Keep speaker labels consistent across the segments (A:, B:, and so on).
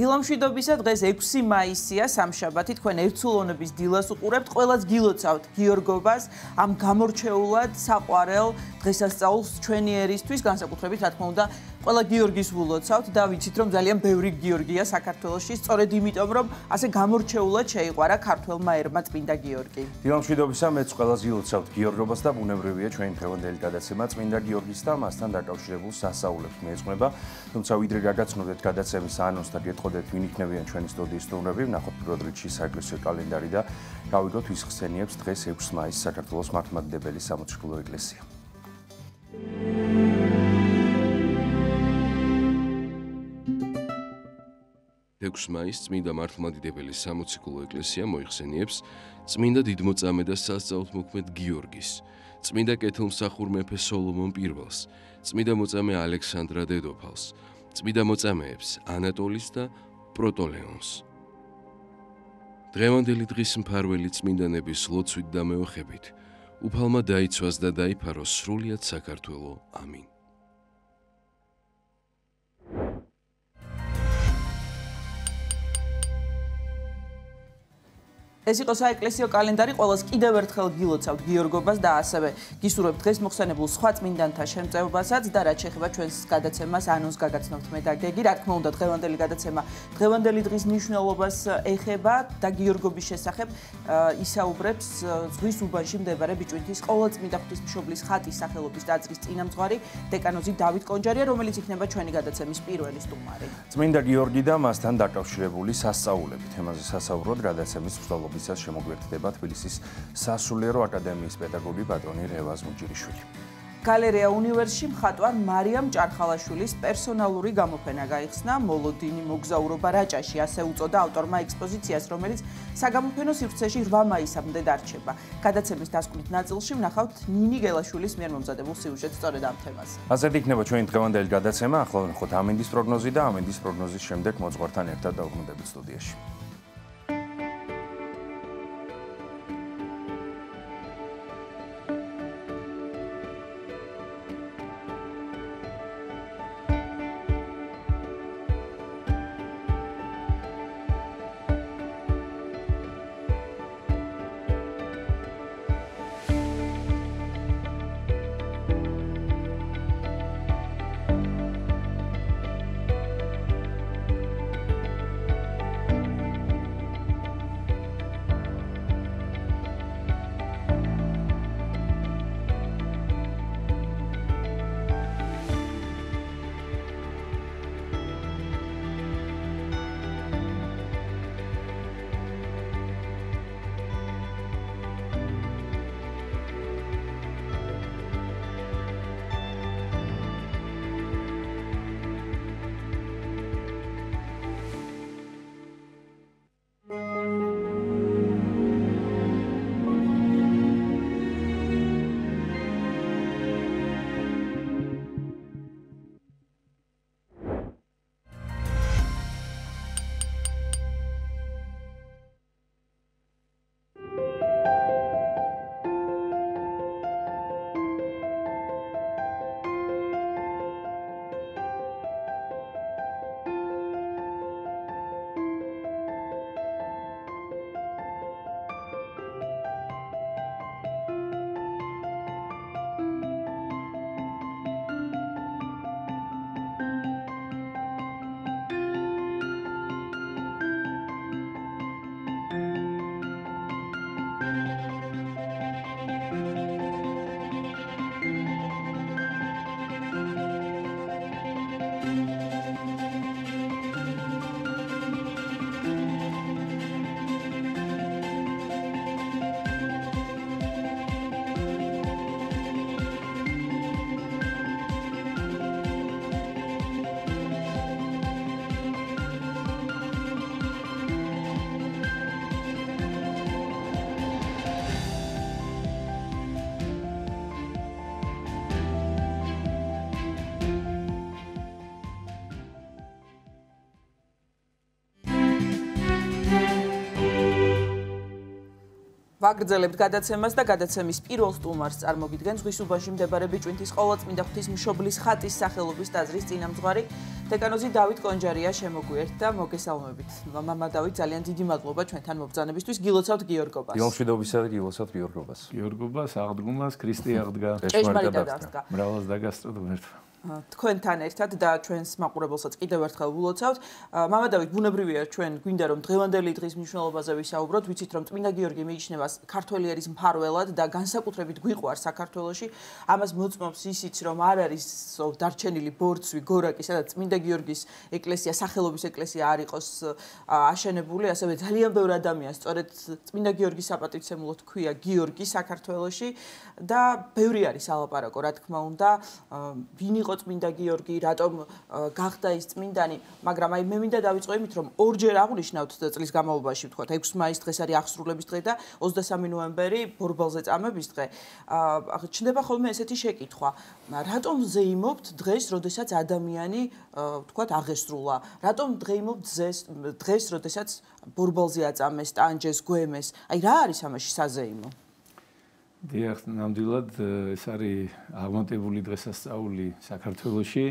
A: დილამშვიდობისა დღეს 6 მაისია სამშაბათი თქვენ ერთსულოვნების დილას უყურებთ ყველას გილოცავთ გიორგობას ამ გამორჩეულად საყვარელ დღესასწაულს ჩვენი ერისთვის განსაკუთრებით რა თქმა უნდა ყველა გიორგის ვილოცავთ და ვიცით რომ ძალიან ბევრი გიორგია საქართველოში სწორედ იმიტომ რომ ასე გამორჩეულად შეიყვარა ქართველმა ერმა წმინდა გიორგი.
B: დილამშვიდობისა მეც ყველას გილოცავთ გიორგობას და ბუნებრივია ჩვენი დღევანდელი გადაცემა წმინდა გიორგის და მასთან დაკავშირებულ სასაულებს მიეძღვნება. თუმცა ვიდრე გაგაცნობდეთ გადაცემის ანონსს და გეტყოდეთ ვინ იქნებიან ჩვენი სტუდიის სტუმრები, ვნახოთ პირველ რიგში საეკლესიო კალენდარი და გავიგოთ ვის ხსენიებს დღეს 6 მაისს საქართველოს მართლმადიდებელი სამოციქულო ეკლესია.
C: 6 მაისს წმინდა მართლმადიდებელი სამოციქულო ეკლესია მოიხსენიებს წმინდა დიდმოწამე და სასწაულთმოქმედ გიორგის, წმინდა კეთილმსახურ მეფე სოლომონ პირველს, წმინდა მოწამე ალექსანდრა დედოფალს, წმინდა მოწამეებს ანატოლის და პროტოლეონს. დღევანდელი დღის მფარველი წმინდანების ლოცვით და მეოხებით უფალმა დაიცვას და დაიფაროს სრულიად საქართველო. ამინ.
A: ეს იყო საეკლესიო კალენდარი, ყველას კიდევ ერთხელ გილოცავთ გიორგობას და ასევე გისურვებთ დღეს მოხსენებულ სხვა წმინდანთა შემწეობასაც და რაც შეეხება ჩვენს გადაცემას ანონს გაგაცნობთ მე და გეგი, რა თქმა უნდა დღევანდელი გადაცემა დღევანდელი დღის მნიშვნელობას ეხება და გიორგობის შესახებ ისაუბრებს ზღვის უბანში მდებარე ბიჭვინთის ყოვლადწმინდა ღვთისმშობლის ხატის სახელობის ტაძრის წინამძღვარი დეკანოზი დავით კონჯარია, რომელიც იქნება ჩვენი გადაცემის პირველი სტუმარი.
B: წმინდა გიორგი და მასთან დაკავშირებული სასწაულები თემაზე სასაუბროდ გადაცემის მსვლელობისას შემოგვერთდება თბილისის სასულიერო აკადემიის პედაგოგი პატრონი რევაზ მუჭირიშვილი.
A: გალერეა უნივერსში მხატვარ მარიამ ჭარხალაშვილის პერსონალური გამოფენა გაიხსნა მოლოდინი მოგზაურობა რაჭაში ასე უწოდა ავტორმა ექსპოზიციას, რომელიც საგამოფენო სივრცეში 8 მაისამდე დარჩება. გადაცემის დასკვნით ნაწილში ვნახავთ ნინი გელაშვილის მიერ მომზადებულ სიუჟეტს სწორედ ამ თემაზე.
B: ასეთი იქნება ჩვენი დღევანდელი გადაცემა, ახლა ვნახოთ ამინდის პროგნოზი და ამინდის პროგნოზის შემდეგ მოძღვართან ერთად დავბრუნდებით სტუდიაში.
A: ვაგრძელებთ გადაცემას და გადაცემის პირველ სტუმარს წარმოგიდგენ ზღვის უბანში მდებარე ბიჭვინთის ყოვლადწმინდა ღვთისმშობლის ხატის სახელობის ტაძრის წინამძღვარი დეკანოზი დავით კონჯარია შემოგვიერთდა და მოგესალმებით. მამა დავით, ძალიან დიდი მადლობა ჩვენთან მობრძანებისთვის. გილოცავთ გიორგობას.
B: დილომშვიდობისა და გილოცავთ გიორგობას.
D: გიორგობას აღდგომას ქრისტე აღდგა.
A: ჭეშმარიტად აღდგა.
D: მრავალს დაგასწროთ ღმერთმა.
A: თქვენთან ერთად და ჩვენს მაყურებელსაც კიდევ ერთხელ ვილოცავთ. მამა დავით, ბუნებრივია ჩვენ გვინდა რომ დღევანდელი დღის მნიშვნელობაზე ვისაუბროთ. ვიცით რომ წმინდა გიორგი მიიჩნევა ქართველი ერის მფარველად და განსაკუთრებით გვიყვარს საქართველოში. ამას მოწმობს ისიც რომ არ არის დარჩენილი ბორცვი, გორაკი, სადაც წმინდა გიორგის ეკლესია, სახელობის ეკლესია არ იყოს აშენებული, ასევე ძალიან ბევრი ადამიანს სწორედ წმინდა გიორგის საპატივცემულოდ ქვია გიორგი საქართველოში და ბევრი არის ალაპარაკო, რა თქმა უნდა, ვინ იყო წმინდა გიორგი, რატომ გახდა ის წმინდანი, მაგრამ მე მინდა დავიწყო იმით, რომ ორჯერ აღნიშნავთ წლის განმავლობაში, ვთქვათ, 6 მაისს დღეს არის აღსრულების დღე და 23 ნოემბერი ბორბალზე წამების დღე. ჩნდება ხოლმე ესეთი შეკითხვა, რატომ ზეიმობთ დღეს, როდესაც ადამიანი, ვთქვათ, აღესრულა? რატომ დღეიმობთ დღეს, როდესაც ბორბალზე აწამეს, ტანჯეს, გვემეს? აი რა არის ამაში საზეიმო?
D: დიახ, ნამდვილად ეს არის აღმატებული დღესასწაული საქართველოში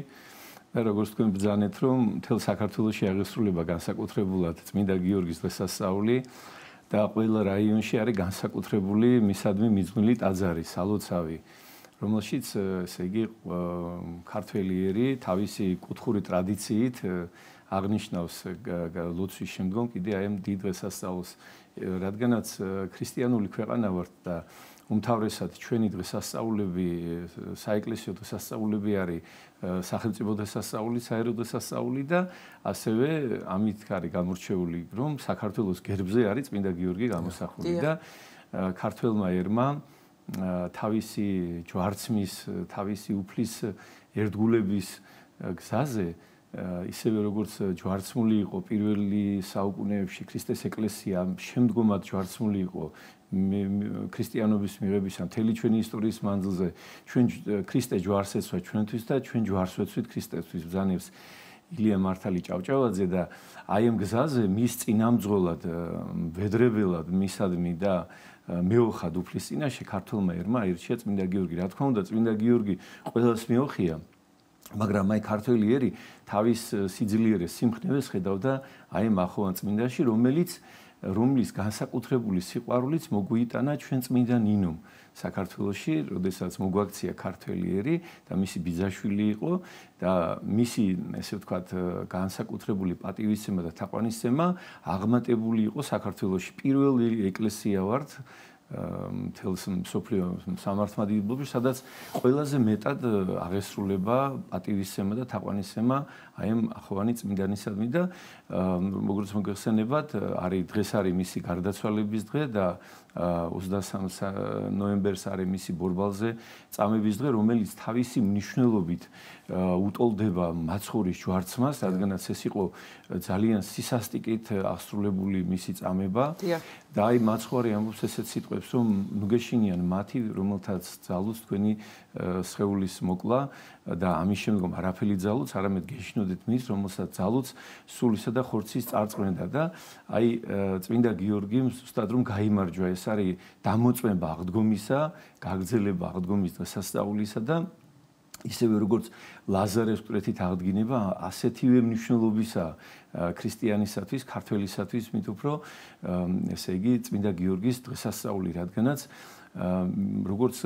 D: და როგორც თქვენ ბრძანეთ, რომ მთელ საქართველოში აღესრულება განსაკუთრებულად წმინდა გიორგის დღესასწაული და ყველა რაიონში არის განსაკუთრებული მისადმი მიძღვნილი ტაძარი, სალოცავი, რომელშიც ესე იგი ქართველი ერი თავისი კუთხური ტრადიციით აღნიშნავს ლოცვის შემდგომ კიდე აი ამ დიდ დღესასწაულს, რადგანაც ქრისტიანული ქვეყანა ვართ და უმთავრესად ჩვენი დღესასწაულები, საეკლესიო დღესასწაულები არის სახელმწიფო დღესასწაული, საერო დღესასწაული და ასევე ამით არის გამორჩეული, რომ საქართველოს გერბზე არის წმინდა გიორგი გამოსახული და ქართველმა ერმა თავისი ჯვარცმის, თავისი უფლის ერთგულების გზაზე ისევე როგორც ჯვარცმული იყო პირველი საუკუნეებში ქრისტეს ეკლესია, შემდგომად ჯვარცმული იყო ქრისტიანობის მიღებისა მთელი ჩვენი ისტორიის მანძილზე ჩვენ ქრისტე ჯვარს ეცვა ჩვენთვის და ჩვენ ჯვარს ვეცვით ქრისტესთვის ბრძანებს ილია მართალი ჭავჭავაძე და აი ამ გზაზე მის წინამძღოლად ვედრებელად მისადმი და მეოხად უფლის წინაშე ქართველმა ერმა აირჩია წმინდა გიორგი. რა თქმა უნდა, წმინდა გიორგი ყველას მეოხია, მაგრამ აი ქართველი ერი თავის სიძლიერეს, სიმხნევეს ხედავდა აი ამ ახოვან წმინდაში, რომლის განსაკუთრებული სიყვარულიც მოგვიიტანა ჩვენ წმინდა ნინომ საქართველოში, როდესაც მოგვაქცია ქართველი ერი და მისი ბიძაშვილი იყო და მისი, ესე ვთქვათ, განსაკუთრებული პატივისცემა და თაყვანისცემა აღმატებული იყო საქართველოში. პირველი ეკლესია ვართ მთელს მსოფლიო სამართლმადიდებლობაში, სადაც ყველაზე მეტად აღესრულება პატივისცემა და თაყვანისცემა აი ამ ახოვანი წმინდანისადმი და როგორც მოგეხსენებათ, დღეს არის მისი გარდაცვალების დღე და 23 ნოემბერს არის მისი ბორბალზე წამების დღე, რომელიც თავისი მნიშვნელობით უტოლდება მაცხოვრის ჯვარცმას, რადგანაც ეს იყო ძალიან სისასტიკით აღსრულებული მისი წამება და აი მაცხოვარი ამბობს ესეთ სიტყვებს, რომ ნუგეშინიან მათი, რომელთაც ძალუც თქვენი სხეულის მოკლა და ამის შემდგომ არაფერი ძალუც, არამედ გეშინოდეთ მის, რომელსაც ძალუც სულისა და ხორცის წარწმენდა და აი წმინდა გიორგი ზუსტად რომ გაიმარჯვა, ეს არის დამოწმება აღდგომისა, გაგრძელება აღდგომის დღესასწაულისა და ისევე როგორც ლაზარეს მკვეთრით აღდგინება, ასეთივე მნიშვნელობისა ქრისტიანისათვის, ქართველისათვის, მით უფრო ესე იგი წმინდა გიორგის დღესასწაული, რადგანაც როგორც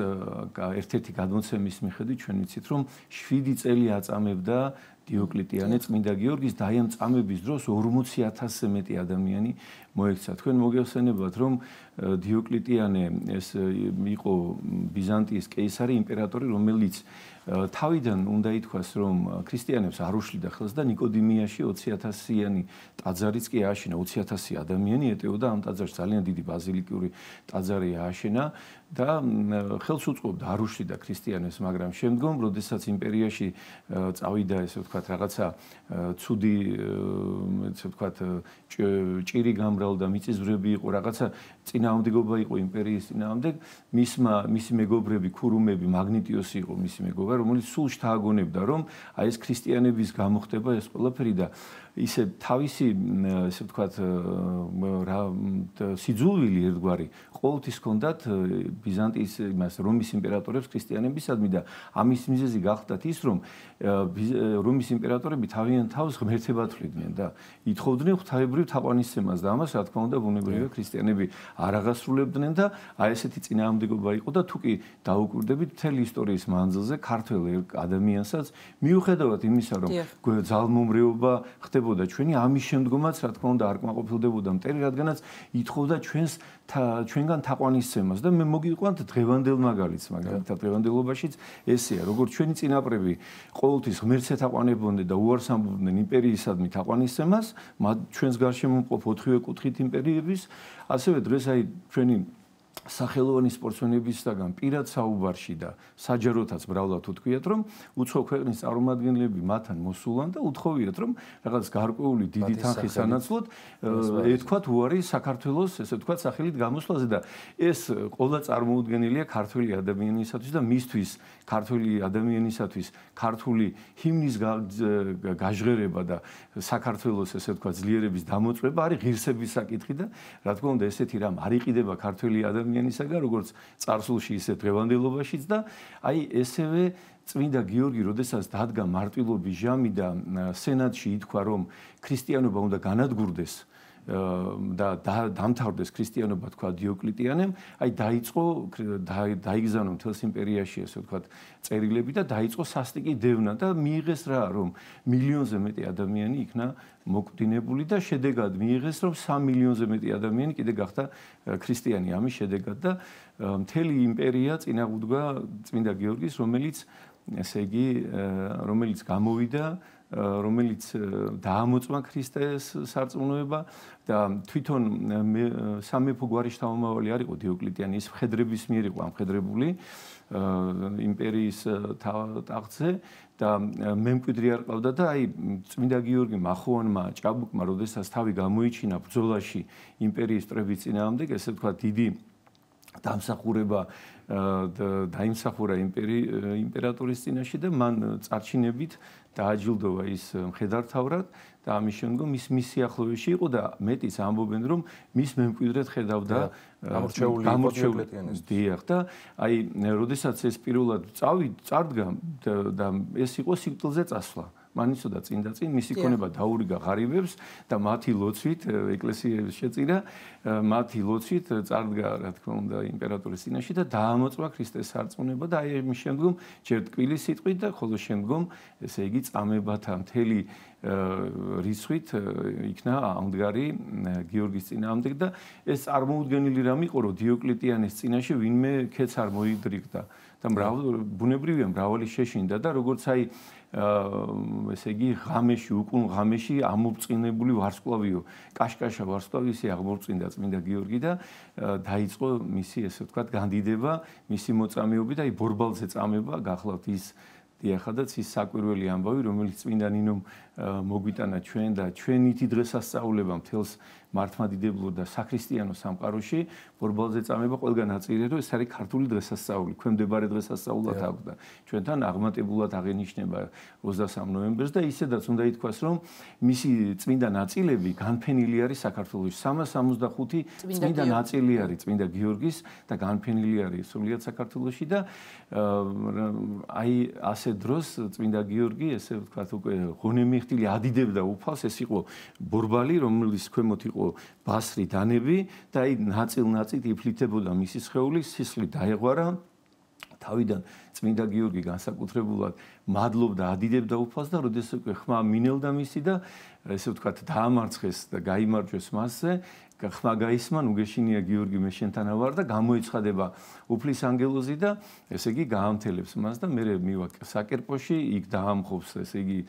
D: ერთ-ერთი გადმოცემის მიხედვით ჩვენ ვიცით, რომ 7 წელი აწამებდა დიოკლეტიანე წმინდა გიორგის და აი ამ წამების დროს 40,000-ზე მეტი ადამიანი მოექცა. თქვენ მოგეხსენებათ, რომ დიოკლეტიანე ეს იყო ბიზანტიის კეისარი, იმპერატორი, რომელიც თავიდან უნდა ითქვას, რომ ქრისტიანებს არ უშლიდა ხელს და ნიკოდიმიაში 20,000-იანი ტაძარიც კი ააშენა, 20,000 ადამიანი ეტეოდა ამ ტაძარს, ძალიან დიდი ბაზილიკური ტაძარი ააშენა და ხელს უწყობდა არ უშლიდა ქრისტიანებს, მაგრამ შემდგომ, როდესაც იმპერიაში წავიდა, ესე ვთქვათ, რაღაცა ცუდი, ესე ვთქვათ, ჭირი გამრავლდა, მიწისძვრები იყო, რაღაცა წინააღმდეგობა იყო იმპერიის წინააღმდეგ, მისი მეგობრები, ქურუმები, მაგნიტიოსი იყო მისი მეგობრა, რომელიც სულ შთააგონებდა, რომ აი ეს ქრისტიანების გამოხდება ეს ყველაფერი და ისე თავისი, ესე ვთქვათ, სიძულვილი ერთგვარი ყოველთვის ჰქონდათ ბიზანტიის იმას რომის იმპერატორებს ქრისტიანებისადმი და ამის მიზეზი გახდათ ის რომ რომის იმპერატორები თავიანთ თავს ღმერთებად თვლიდნენ და ითხოვდნენ ღვთაებრივ თაყვანისცემას და ამას რა თქმა უნდა ბუნებრივია ქრისტიანები არ აღასრულებდნენ და აი ესეთი წინააღმდეგობა იყო და თუ კი დაუკვირდებით მთელი ისტორიის მანძილზე ქართველ ადამიანსაც მიუხედავად იმისა რომ ძალმომრეობა ხდებოდა ჩვენი ამის შემდგომაც რა თქმა უნდა არ კმაყოფილდებოდა მტერი რადგანაც ითხოვდა ჩვენგან თაყვანისცემას და მე მოგიყვანთ დღევანდელ მაგალითს მაგალითად დღევანდელობაშიც ესეა როგორც ჩვენი წინაპრები ყოველთვის ღმერთს ეთაყვანებოდნენ და უარს ამბობდნენ იმპერიისადმი თაყვანისცემას ჩვენს გარშემო მყოფ 4-ვე კუთხით იმპერიების ასევე დღეს აი ჩვენი სახელოვანი სპორტსმენებისგან პირად საუბარში და საჯაროთაც მრავლად უთქვიათ რომ უცხო ქვეყნის წარმომადგენლები მათთან მოსულან და უთხოვიათ რომ რაღაც გარკვეული დიდი თანხის სანაცვლოდ ეთქვათ უარი საქართველოს ესე ვთქვათ სახელით გამოსვლაზე და ეს ყველა წარმოუდგენელია ქართველი ადამიანისათვის და მისთვის ქართველი ადამიანისათვის ქართული ჰიმნის გაჟღერება და საქართველოს ესე ვთქვათ ძლიერების დამოწმება არის ღირსების საკითხი და რა თქმა უნდა ესეთი რამ არ იყიდება ქართველი ადამიანისაგან როგორც წარსულში ისე დღევანდელობაშიც და აი ესევე წმინდა გიორგი როდესაც დადგა მარტვილობის ჟამი და სენატში ითქვა რომ ქრისტიანობა უნდა განადგურდეს და დამთავრდეს ქრისტიანობა თქვა დიოკლეტიანემ აი დაიგზავნა მთელს იმპერიაში ესე ვთქვათ წერილები და დაიწყო სასტიკი დევნა და მიიღეს რა რომ მილიონზე მეტი ადამიანი იქნა მოკვდინებული და შედეგად მიიღეს რომ 3 მილიონზე მეტი ადამიანი კიდე გახდა ქრისტიანი ამის შედეგად და მთელი იმპერია წინააღმდგა წმინდა გიორგის რომელიც ესე იგი რომელიც გამოვიდა რომელიც დაამოწმა ქრისტეს სარწმუნოება და თვითონ სამეფო გვარის შთამომავალი არ იყო დიოკლეტიანი ის მხედრების მიერ იყო ამხედრებული იმპერიის ტახტზე და მემკვიდრე არ ყავდა და აი წმინდა გიორგიმ ახუანმა ჭაბუკმა როდესაც თავი გამოიჩინა ბრძოლაში იმპერიის წრების წინააღმდეგ ესე ვთქვათ დიდი დამსახურება დაიმსახურა იმპერატორის წინაშე და მან წარჩინებით დააჯილდოვა ის მხედართავრად და ამის შემდგომ ის მის სიახლოვეში იყო და მეტიც ამბობენ რომ მის მემკვიდრედ ხედავდა გამორჩეული დიახ და აი როდესაც ეს პირველად წარდგა და ეს იყო სიკვდილზე წასვლა მან იცოდა წინ და წინ მისი ქონება დაურიგა ღარიბებს და მათი ლოცვით ეკლესიებს შეწირა მათი ლოცვით წარდგა რა თქმა უნდა იმპერატორის წინაშე და დაამოწმა ქრისტეს სარწმუნება და აი ამის შემდგომ ჯერ ტკბილის სიტყვით და ხოლო შემდგომ ესე იგი წამებათა მთელი რიცხვით იქნა ამდგარი გიორგის წინააღმდეგ და ეს წარმოუდგენელი რამ იყო რომ დიოკლეტიანეს წინაშე ვინმე ქეც არ მოიდრიგდა და ბუნებრივია მრავალი შეშინდა და როგორც აი ესე იგი ღამეში უკუნ ღამეში ამობწყინებული ვარსკვლავიო კაშკაშა ვარსკვლავი ისე აღმორწინდა წმინდა გიორგი და დაიწყო მისი ესე ვთქვათ განდიდება მისი მოწამეობი და აი ბორბალზე წამება გახლავთ ის დიახადაც ის საკვირველი ამბავი რომელიც წმინდა ნინომ მოგვიტანა ჩვენ და ჩვენითი დღესასწაულება მთელს მართლმადიდებლურ და საქრისტიანო სამყაროში ბორბალზე წამება ყველგან აწირე რომ ეს არის ქართული დღესასწაული ქვემდებარე დღესასწაულად აქვს და ჩვენთან აღმატებულად აღენიშნება 23 ნოემბერს და ისედაც უნდა ითქვას რომ მისი წმინდა ნაწილები განფენილი არის საქართველოში 365 წმინდა ნაწილი არის წმინდა გიორგის და განფენილი არის სრულიად საქართველოში და აი ასე დროს წმინდა გიორგი ესე ვთქვათ უკვე ღონემიხტილი ადიდებდა უფალს ეს იყო ბორბალი რომელიც ქვემოთ იყო ბასრი დანები და აი ნაწილ-ნაწილ იფლითებოდა მისი სხეული, სისხლი დაეღვარა. თავიდან წმინდა გიორგი განსაკუთრებულად მადლობდა, ადიდებდა უფალს და როდესაც უკვე ხმა მინელდა მისი და ესე ვთქვათ დაამარცხეს და გაიმარჯვეს მასზე, ხმა გაისმა, უგეშინია გიორგი მე შენთანა ვარ და გამოიცხადება უფლის ანგელოზი და ესე იგი გაამთელებს მას და მე მივა საკერპოში, იქ დაამხობს ესე იგი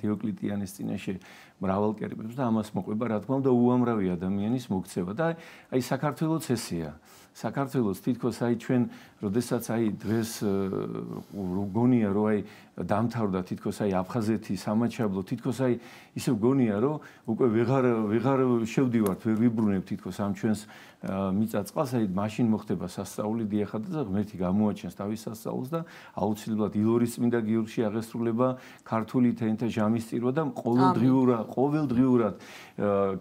D: დიოკლეტიანეს წინაშე მრავალ კერპებს და ამას მოყვება რა თქმა უნდა უამრავი ადამიანის მოქცევა და აი საქართველოს ესეა საქართველოს თითქოს აი ჩვენ როდესაც აი დღეს გონია რომ აი დამთავრდა თითქოს აი აფხაზეთის სამაჩაბლო თითქოს აი ისე გონია რომ უკვე ვეღარ შევდივართ ვერ ვიბრუნებ თითქოს ამ ჩვენს მიწა-წყალს აი მაშინ მოხდება სასწაული დიახადა და ღმერთი გამოაჩენს თავის სასწაულს და აუცილებლად ილორის წმინდა გიორგში აღესრულება ქართული თენთა ჟამის წირვა და ყოველდღიურად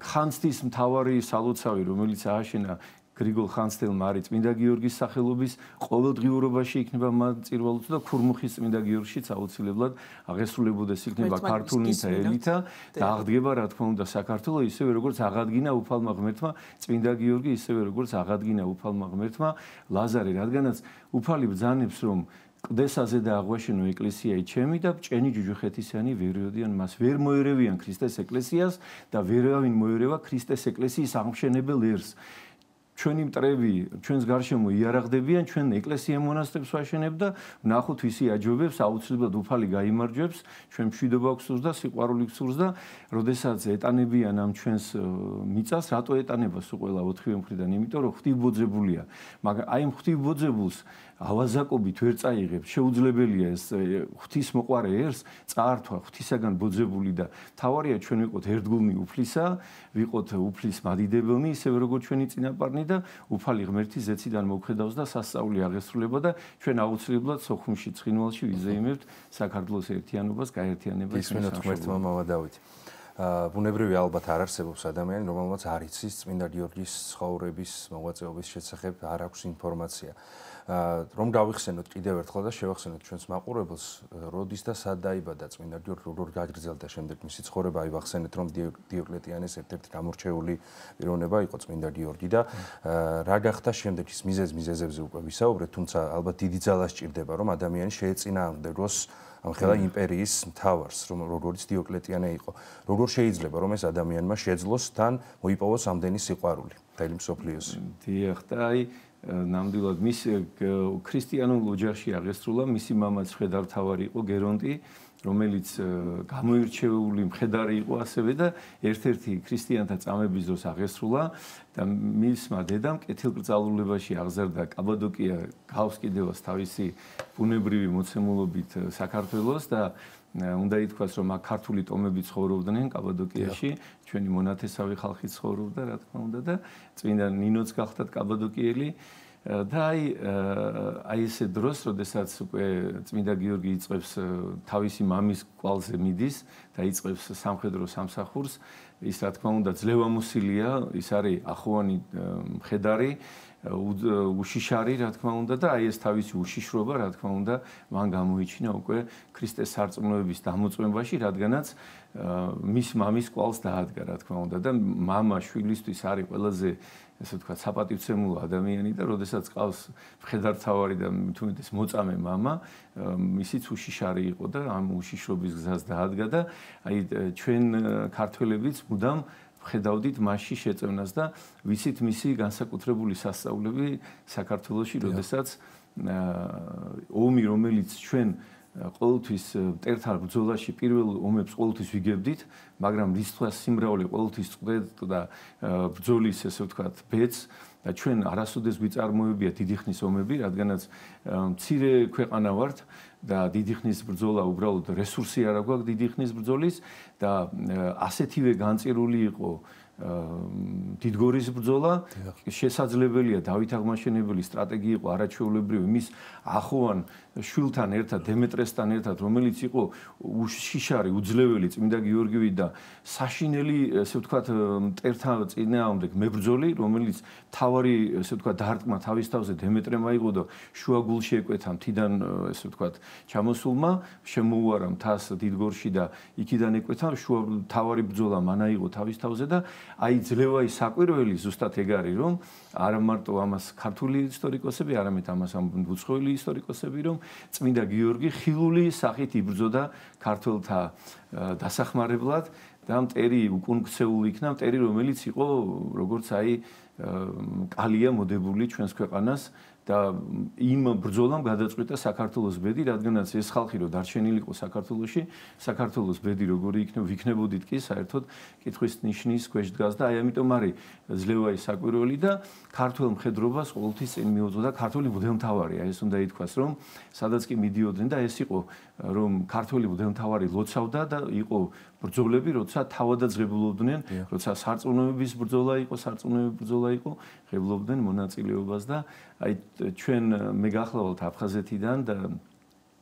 D: ხანძთის მთავარი სალოცავი რომელიც ააშენა გრიგოლ ხანძთელმა არის წმინდა გიორგის სახელობის ყოველდღიურობაში იქნება მაწირვალოთი და ქურმუხის წმინდა გიორგშიც აუცილებლად აღესრულებოდეს იქნება ქართული ელიტა და აღდგება რა თქმა უნდა საქართველო ისევე როგორც აღადგინა უფალმა ღმერთმა წმინდა გიორგი ისევე როგორც აღადგინა უფალმა ღმერთმა ლაზარე რადგანაც უფალი ბრძანებს რომ ყდესაზე და აღვაშენო ეკლესიայի ჩემი და ჭენი ჯუჯუხეთისიანი ვეროდიან მას ვერ მოერევიან ქრისტეს ეკლესიას და ვერავინ მოერევა ქრისტეს ეკლესიის აღმშენებელ ერს ჩვენი მტრები ჩვენს გარშემო იარაღდებიან ჩვენ ეკლესია მონასტრებს ვაშენებ და ვნახოთ ვისი აჯობებს აუცილებლად უფალი გაიმარჯვებს ჩვენ მშვიდობა გვსურს და სიყვარული გვსურს და როდესაც ეტანებიან ამ ჩვენს მიწას რატო ეტანება სულ ყველა ოთხივე მხრიდან იმიტომ რომ ღვთივბოძებულია მაგრამ აი ამ ღვთივბოძებულს ავაზაკობით ვერ წაიღებს შეუძლებელია ეს ღვთისმოყვარე ერს წაართვა ღვთისაგან ბოძებული და თავარია ჩვენ ვიყოთ ერთგულნი უფლისა ვიყოთ უფლის მადიდებელნი ისევე როგორც ჩვენი წინაპარნი და უფალი ღმერთი ზეციდან მოგხედავს და სასწაული აღესრულება და ჩვენ აუცილებლად სოხუმში ცხინვალში ვიზეიმებთ საქართველოს ერთიანობას გაერთიანებას
B: ისმენოთ ღმერთმა მამა დავითი ბუნებრივი ალბათ არ არსებობს ადამიანი რომელმაც არ იცის წმინდა გიორგის ცხოვრების მოღვაწეობის შესახებ არ აქვს ინფორმაცია რომ გავიხსენოთ კიდევ ერთხელ და შევახსენოთ ჩვენს მაყურებელს როდის და სად დაიბადა წმინდა გიორგი როგორ გაგრძელდა შემდეგ მისი ცხოვრება აივახსენეთ რომ დიოკლეტიანეს ერთ-ერთი გამორჩეული პიროვნება იყო წმინდა გიორგი და რა გახდა შემდეგ ის მიზეზებზე უკვე ვისაუბრეთ თუმცა ალბათ დიდი ძალა სჭირდება რომ ადამიანი შეეწინააღმდეგოს ამ ხელა იმპერიის მთავარს როგორც დიოკლეტიანე იყო როგორ შეიძლება რომ ეს ადამიანმა შეძლოს თან მოიპოვოს ამდენი სიყვარული მთელი მსოფლიოსი
D: დიახ და აი ნამდვილად მის ქრისტიანულ ოჯახში აღესრულა მისი მამაც მხედართავარი იყო გერონტი რომელიც გამოირჩეული მხედარი იყო ასევე და ერთ-ერთი ქრისტიანთა წამების დროს აღესრულა და მისმა დედამ კეთილკრძალულებაში აღზარდა კაბადოკია გავს კიდევაც თავისი ბუნებრივი მოცემულობით საქართველოს და უნდა ითქვას რომ აქ ქართული ტომები ცხოვრობდნენ კაბადოკიაში ჩვენი მონათესავე ხალხი ცხოვრობდა რა თქმა უნდა და წმინდა ნინოც გახდათ კაბადოკიელი და აი ესე დროს, როდესაც უკვე წმინდა გიორგი იწყებს თავისი მამის კვალზე მიდის და იწყებს სამხედრო სამსახურს, ის რა თქმა უნდა ძლევამოსილია, ის არის ახოვანი მხედარი, უშიშარი რა თქმა უნდა და აი ეს თავისი უშიშრობა რა თქმა უნდა მან გამოიჩინა უკვე ქრისტეს სარწმუნოების დამოწმებაში, რადგანაც მის მამის კვალს დაადგა რა თქმა უნდა და მამა შვილისთვის არის ყველაზე ესე ვთქვათ, საპატივცემულო ადამიანი და როდესაც ყავს მხედართავარი და თუნდაც მოწამე მამა, ისიც უშიშარი იყო და ამ უშიშრობის გზას დაადგა და აი ჩვენ ქართველებიც მუდამ ხედავდით მასში შეწევნას და ვიცით მისი განსაკუთრებული სასწაულები საქართველოში, როდესაც ომი, რომელიც ჩვენ ყოველთვის მტერთან ბრძოლაში პირველ ომებს ყოველთვის ვიგებდით, მაგრამ რისთვას სიმრავლე ყოველთვის წყვდეთ და ბრძოლის ესე ვთქვათ ბედს და ჩვენ არასოდეს გვიწარმოებია დიდი ხნის ომები, რადგანაც მცირე ქვეყანა ვართ და დიდი ხნის ბრძოლა უბრალოდ რესურსი არ აქვს დიდი ხნის ბრძოლის და ასეთივე განწირული იყო დიდგორის ბრძოლა შესაძლებელია დავით აღმაშენებელი სტრატეგია იყო არაჩვეულებრივი მის ახოვან შვილთან ერთად დემეტრესთან ერთად რომელიც იყო უშიშარი უძლეველი წმინდა გიორგივი და საშინელი ესე ვთქვათ მტერთან წინააღმდეგ მებრძოლი რომელიც თავარი ესე ვთქვათ დარტყმა თავის თავზე დემეტრემ აიღო და შუაგულში ეკვეთა მთიდან ესე ვთქვათ ჩამოსულმა შემოუარა მთას დიდგორში და იქიდან ეკვეთა შუა თავარი ბრძოლა მან აიღო თავის თავზე და აი ძლევაი საკვირველი ზუსტად ეგ არის რომ არა მარტო ამას ქართული ისტორიკოსები, არამედ ამას უცხოელი ისტორიკოსები რომ წმინდა გიორგი ხილული სახით იბრძოდა ქართველთა დასახმარებლად და მტერი უკუნქცეული იქნა, მტერი რომელიც იყო როგორც აი კალია მოდებული ჩვენს ქვეყანას და იმ ბრძოლამ გადაწყვიტა საქართველოს ბედი, რადგანაც ეს ხალხი რო დარჩენილიყო საქართველოში, საქართველოს ბედი როგორი იქნებოდით კი საერთოდ კითხვის ნიშნის ქვეშ დგას და აი ამიტომ არის ძლევაი საკვირველი და ქართულ მხედრობას ყოველთვის წინ მიუძღოდა ქართული მღვდელმთავარი, ეს უნდა ითქვას, რომ სადაც კი მიდიოდნენ და ეს იყო რომ ქართული მღვდელმთავარი ლოცავდა და იყო ბრძოლები, როცა თავადაძღებულობდნენ, როცა სარწმუნოების ბრძოლა იყო, ღებულობდნენ მონაწილეობას და აი ჩვენ მე გახლავთ აფხაზეთიდან და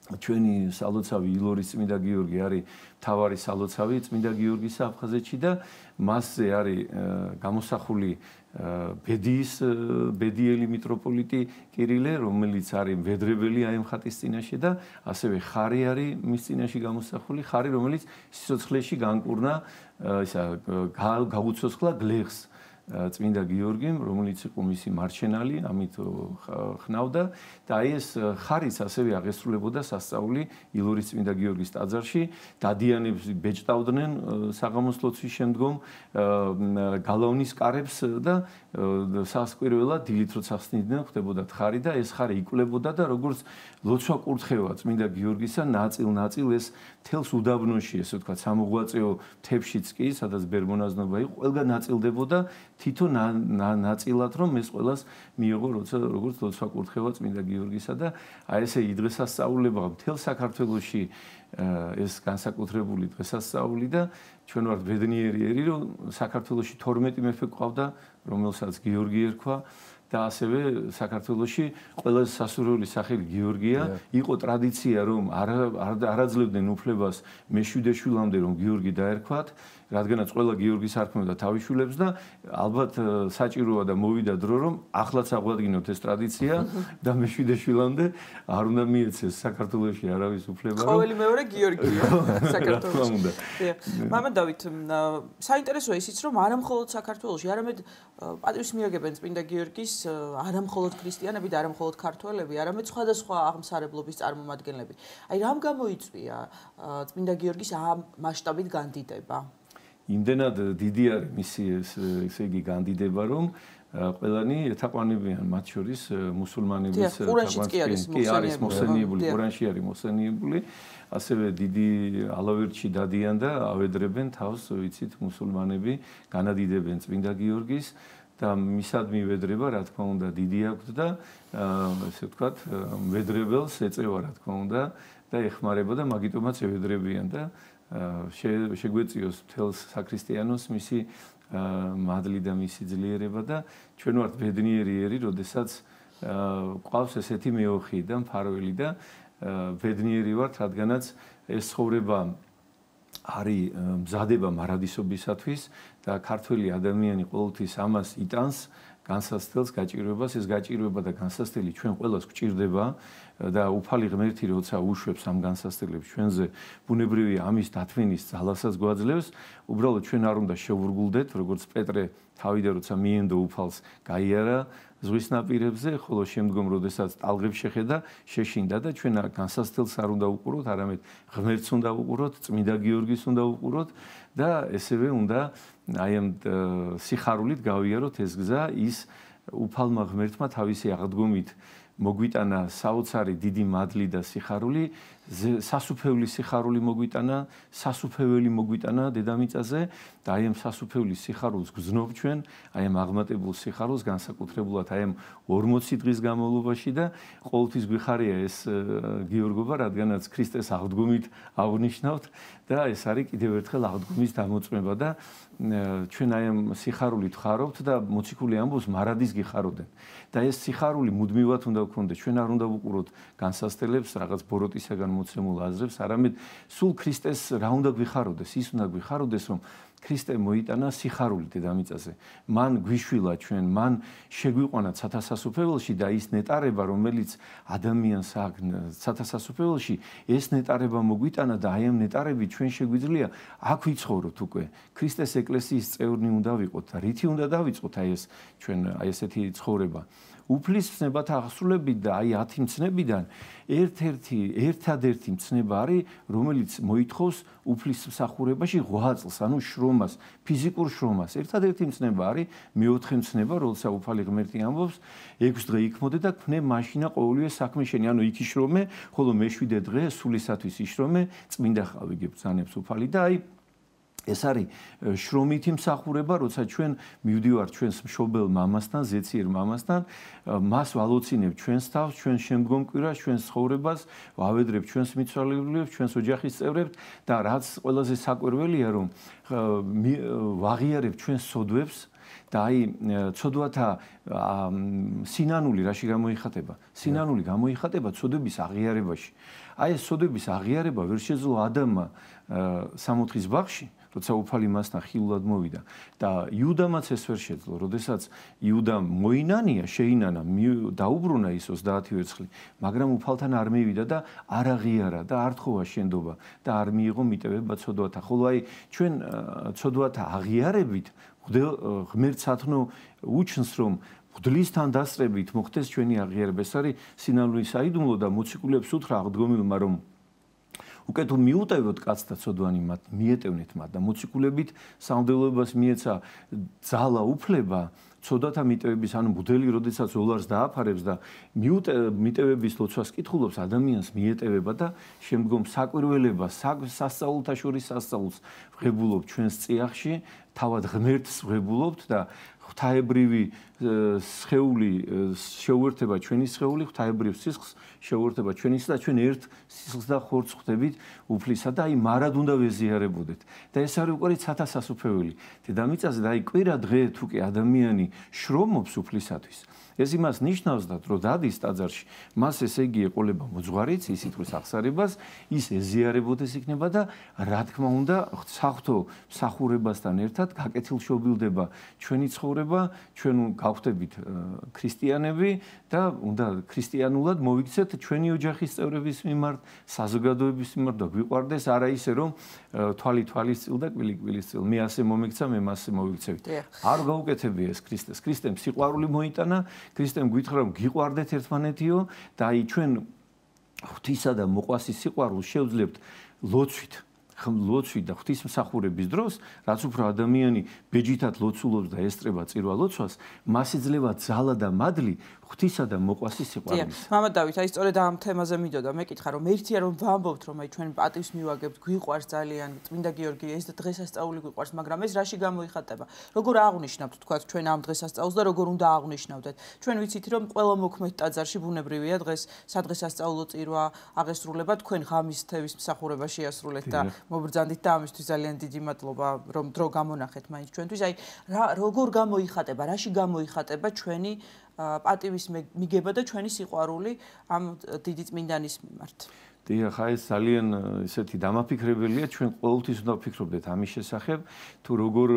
D: ჩვენი სალოცავი ილორის წმინდა გიორგი არის მთავარი სალოცავი წმინდა გიორგის აფხაზეთში და მასზე არის გამოსახული ბედიელი მიტროპოლიტი კირილე, რომელიც არის მვედრებელი აი ამ ხატის წინაშე და ასევე ხარი არის მის წინაშე გამოსახული, ხარი რომელიც სიცოცხლეში განკურნა ისა გაუცოცხლა გლეხს წმინდა გიორგიმ, რომელიც იყო მისი მარჩენალი, ამით ხნავდა და აი ეს ხარიც ასევე აღესრულებოდა სასწაული ილორის წმინდა გიორგის ტაძარში, დადიანებს ბეჭდავდნენ საღამოს ლოცვის შემდგომ გალავნის კარებს და სასკვირველად დილით როცა ხსნიდნენ ხდებოდა ხარი და ეს ხარი იკლებოდა და როგორც ლოცვა კურთხევა წმინდა გიორგისა ნაწილ-ნაწილ ეს თელს უდაბნოში ესე ვთქვათ სამოღვაწეო მთებშიც კი სადაც ბერმონაზნობა იყო ყველგან ნაწილდებოდა თითო ნაწილად რომ ეს ყველას მიიღო როცა როგორც ლოცვა კურთხევა წმინდა გიორგისა და აი ესე დღესასწაულება მთელ საქართველოში ეს განსაკუთრებული დღესასწაული და ჩვენ ვართ ბედნიერი რომ საქართველოში 12 მეფე ყავდა რომელსაც გიორგი ერქვა და ასევე საქართველოში ყველაზე სასურველი სახელი გიორგია იყო ტრადიცია რომ არაძლევდნენ უფლებას მეშვიდე შვილამდე რომ გიორგი დაერქვათ რადგანაც ყველა გიორგის არქმევდა თავის შვილებს და ალბათ საჭიროა და მოვიდა დრო რომ ახლაც აღვადგინოთ ეს ტრადიცია და მეშვიდე შვილამდე არ უნდა მიეცეს საქართველოში არავის უფლება რომ
A: ყოველი მეორე გიორგია საქართველოში. მამა დავით, საინტერესოა ისიც რომ არა მხოლოდ საქართველოში, არამედ პატივს მიაგებენ წმინდა გიორგის არა მხოლოდ ქრისტიანები და არა მხოლოდ ქართველები, არამედ სხვადასხვა აღმსარებლობის წარმომადგენლები. აი რამ გამოიწვია წმინდა გიორგის ამ მასშტაბით განდიდება?
D: იმდენად დიდი არის მისი ესე იგი განდიდება რომ ყველანი ეთაყვანებიან მათ შორის მუსულმანების
A: არის
D: მოსენიებული, ყურანში არის მოსენიებული, ასევე დიდი ალავერტში დადიან და ავედრებენ თავს, ვიცით, მუსულმანები განადიდებენ წმინდა გიორგის და მისადმი ვედრება, რა თქმა უნდა, დიდი აქვს და ესე ვთქვათ, ვედრებელს ეწევა, რა თქმა უნდა, და ეხმარება და მაგიტომაც ევედრებიან და შეგვეციოს მთელს საქრისტიანოს მისი მადლი და მისი ძლიერება და ჩვენ ვართ ბედნიერი, როდესაც ყავს ესეთი მეოხი და მფარველი და ბედნიერი ვართ, რადგანაც ეს ცხოვრება არის მზადება მარადისობისათვის და ქართველი ადამიანი ყოველთვის ამას იტანს განსასწრელს გაჭირვებას, ეს გაჭირვება და განსასწრელი ჩვენ ყველას გვჭირდება და უფალი ღმერთი როცა უშვებს ამ განსასწრელებს ჩვენზე ბუნებრივია ამის დათმენის ძალასაც გვაძლევს, უბრალოდ ჩვენ არ უნდა შევურგულდეთ, როგორც პეტრე თავიდან როცა მიენდო უფალს გაიარა ზღვის ნაპირებზე, ხოლო შემდგომ როდესაც ტალღებს შეხედა, შეშინდა და ჩვენ განსასწრელს არ უნდა უყუროთ, არამედ ღმერთს უნდა უყუროთ, წმინდა გიორგის უნდა უყუროთ და ესევე უნდა აი ამ სიხარულით გავიაროთ ეს გზა ის უფალმა ღმერთმა თავისი აღდგომით მოგვიტანა საოცარი დიდი მადლი და სიხარული, სასუფევლის სიხარული მოგვიტანა, სასუფეველი მოგვიტანა დედამიწაზე და აი ამ სასუფევლის სიხარულს გზნობ ჩვენ, აი ამ აღმატებულ სიხარულს განსაკუთრებულად აი ამ 40 დღის განმავლობაში და ყოველთვის გვიხარია ეს გიორგობა, რადგანაც ქრისტეს აღდგომით აღნიშნავთ და ეს არის კიდევ ერთხელ აღდგომის დამოწმება და ჩვენ აი ამ სიხარულით ხარობთ და მოციქული ამბობს მარადის გიხარობდნენ და ეს სიხარული მუდმივად უნდა გქონდეს, ჩვენ არ უნდა ვუყუროთ განსასწრელებს, რაღაც ბოროტისაგან მოცემულ აზრებს, არამედ სულ ქრისტეს რა უნდა გვიხაროდეს, ის უნდა გვიხაროდეს, რომ ქრისტე მოიტანა სიხარული დედამიწაზე. მან გვიშვილა ჩვენ, მან შეგვიყვანა ცათასასუფეველში და ის ნეტარება, რომელიც ადამიანს აქვს ცათასასუფეველში, ეს ნეტარება მოგვიტანა და აი ამ ნეტარებით ჩვენ შეგვიძლია აქ ვიცხოვროთ უკვე. ქრისტეს ეკლესიის წევრნი უნდა ვიყოთ და რითი უნდა დავიწყოთ აი ეს ჩვენ აი ესეთი ცხოვრება. უფლის მცნებათა აღსრულებით და აი 10 მცნებიდან ერთადერთი მცნება არის, რომელიც მოითხოვს უფლის მსახურებაში ღვაწლს, ანუ შრომას, ფიზიკურ შრომას. ერთადერთი მცნება არის მეოთხე მცნება, როცა უფალი ღმერთი ამბობს, 6 დღე იქმოდე და ქმნე მაშინა ყოველივე საქმე შენი, ანუ იქ იშრომე, ხოლო მე-7 დღე სულისათვის იშრომე, წმინდა ხავი გებრძანებს უფალი და აი ეს არის შრომითი მსახურება, როცა ჩვენ მივდივართ ჩვენს მშობელ მამასთან, ზეციერ მამასთან, მას ვალოცინებთ ჩვენს თავს, ჩვენ შემდგომ კვირას, ჩვენს ცხოვრებას, ვავედრებთ ჩვენს მიცვალებულებს, ჩვენს ოჯახის წევრებს და რაც ყველაზე საკვირველია, რომ ვაღიარებთ ჩვენს სოდვებს და აი ცოდვათა სინანული რაში გამოიხატება? სინანული გამოიხატება ცოდების აღიარებაში. აი ეს ცოდების აღიარება ვერ შეძლო ადამიანმა 60-ის ბაღში, როცა უფალი მასთან ხილულად მოვიდა და იუდამაც ეს ვერ შეძლო, როდესაც იუდამ მოინანია, შეინანა, დაუბრუნა ის 30 ვერცხლი, მაგრამ უფალთან არ მივიდა და არ აღიარა და არ თხოვა შენდობა და არ მიიღო მიტევება ცოდვათა. ხოლო აი ჩვენ ცოდვათა აღიარებით ღმერთსათნო უჩნს, რომ მღვდლისთან დასწრებით მოხდეს ჩვენი აღიარება. ეს არის სინანულის საიდუმლო და მოციქულებს უთხრა აღდგომილმა, რომ უკეთ თუ მიუტევოთ კაცთა ცოდვანი მათ, მიეტევნეთ მათ და მოციქულებით სამღვდელოებას მიეცა ძალა, უფლება ცოდვათა მიტევების, ანუ მღვდელი როდესაც ოლარს დააფარებს და მიტევების ლოცვას კითხულობს, ადამიანს მიეტევება და შემდგომ საკვირველებას, სასწაულთა შორის სასწაულს ვღებულობთ ჩვენს წიაღში, თავად ღმერთს ვღებულობთ და ღვთაებრივი სხეული შეუერთება ჩვენი სხეული, ღვთაებრივ სისხლს შეუერთება ჩვენისა და ჩვენ ერთ სისხლს და ხორცს ხვდებით უფლისა და აი მარად უნდა ვეზიარებოდეთ. და ეს არის უკვე ცათა სასუფეველი. დედამიწაზე და აი კვირა დღე თუ კი ადამიანი შრომობს უფლისათვის, ეს იმას ნიშნავს, რომ დადის ტაძარში, მას ესე იგი ეყოლება მოძღვარიც, ის იტყვის აღსარებას, ის ეზიარებოდეს იქნება და რა თქმა უნდა, საღვთო მსახურებასთან ერთად გაკეთილშობილდება ჩვენი ცხოვრება, ჩვენ გავხდებით ქრისტიანები და უნდა ქრისტიანულად მოვიქცეთ ჩვენი ოჯახის წევრების მიმართ, საზოგადოების მიმართ და გვიყვარდეს არა ისე რომ თვალი თვალის წილ და კვილი კვილის წილ. მე ასე მომიქცა, მე მასე მოვიქცევით. არ გაუკეთებია ეს ქრისტეს. ქრისტემ სიყვარული მოიტანა, ქრისტემ გითხრა რომ გიყვარდეთ ერთმანეთიო და აი ჩვენ ღვთისა და მოყვასის სიყვარულს შევძლებთ ლოცვით. ლოცვით და ღვთისმსახურების დროს, რაც უფრო ადამიანი ბეჯითად ლოცულობს და ესწრება წირვა ლოცვას, მას იძლევა ძალა და მადლი ღვთისა და მოყვასის სიყვარულის.
A: მამა დავით, აი სწორედ ამ თემაზე მიდოდა, მეკითხა რომ ერთია რომ ვამბობთ რომ აი ჩვენ პატივს მივაგებთ, გვიყვარს ძალიან წმინდა გიორგი, ეს დღესასწაული გვიყვარს, მაგრამ ეს რაში გამოიხატება? როგორ აღნიშნავთ თქვა ჩვენ ამ დღესასწაულს და როგორ უნდა აღნიშნავდეთ? ჩვენ ვიცით რომ ყველა მოქმედ ტაძარში ბუნებრივია დღეს სადღესასწაულო წირვა აღესრულება, თქვენ ღამის თევის მსახურება შეასრულეთ და მობრძანდით და ამისთვის ძალიან დიდი მადლობა რომ დრო გამონახეთ მაინც ჩვენთვის. აი როგორ გამოიხატება, რაში გამოიხატება ჩვენი პატივის მიგება და ჩვენი სიყვარული ამ დიდი წმინდანის მიმართ?
D: დიახ, ეს ძალიან ესეთი დამაფიქრებელია, ჩვენ ყოველთვის უნდა ვფიქრობდეთ ამის შესახებ, თუ როგორ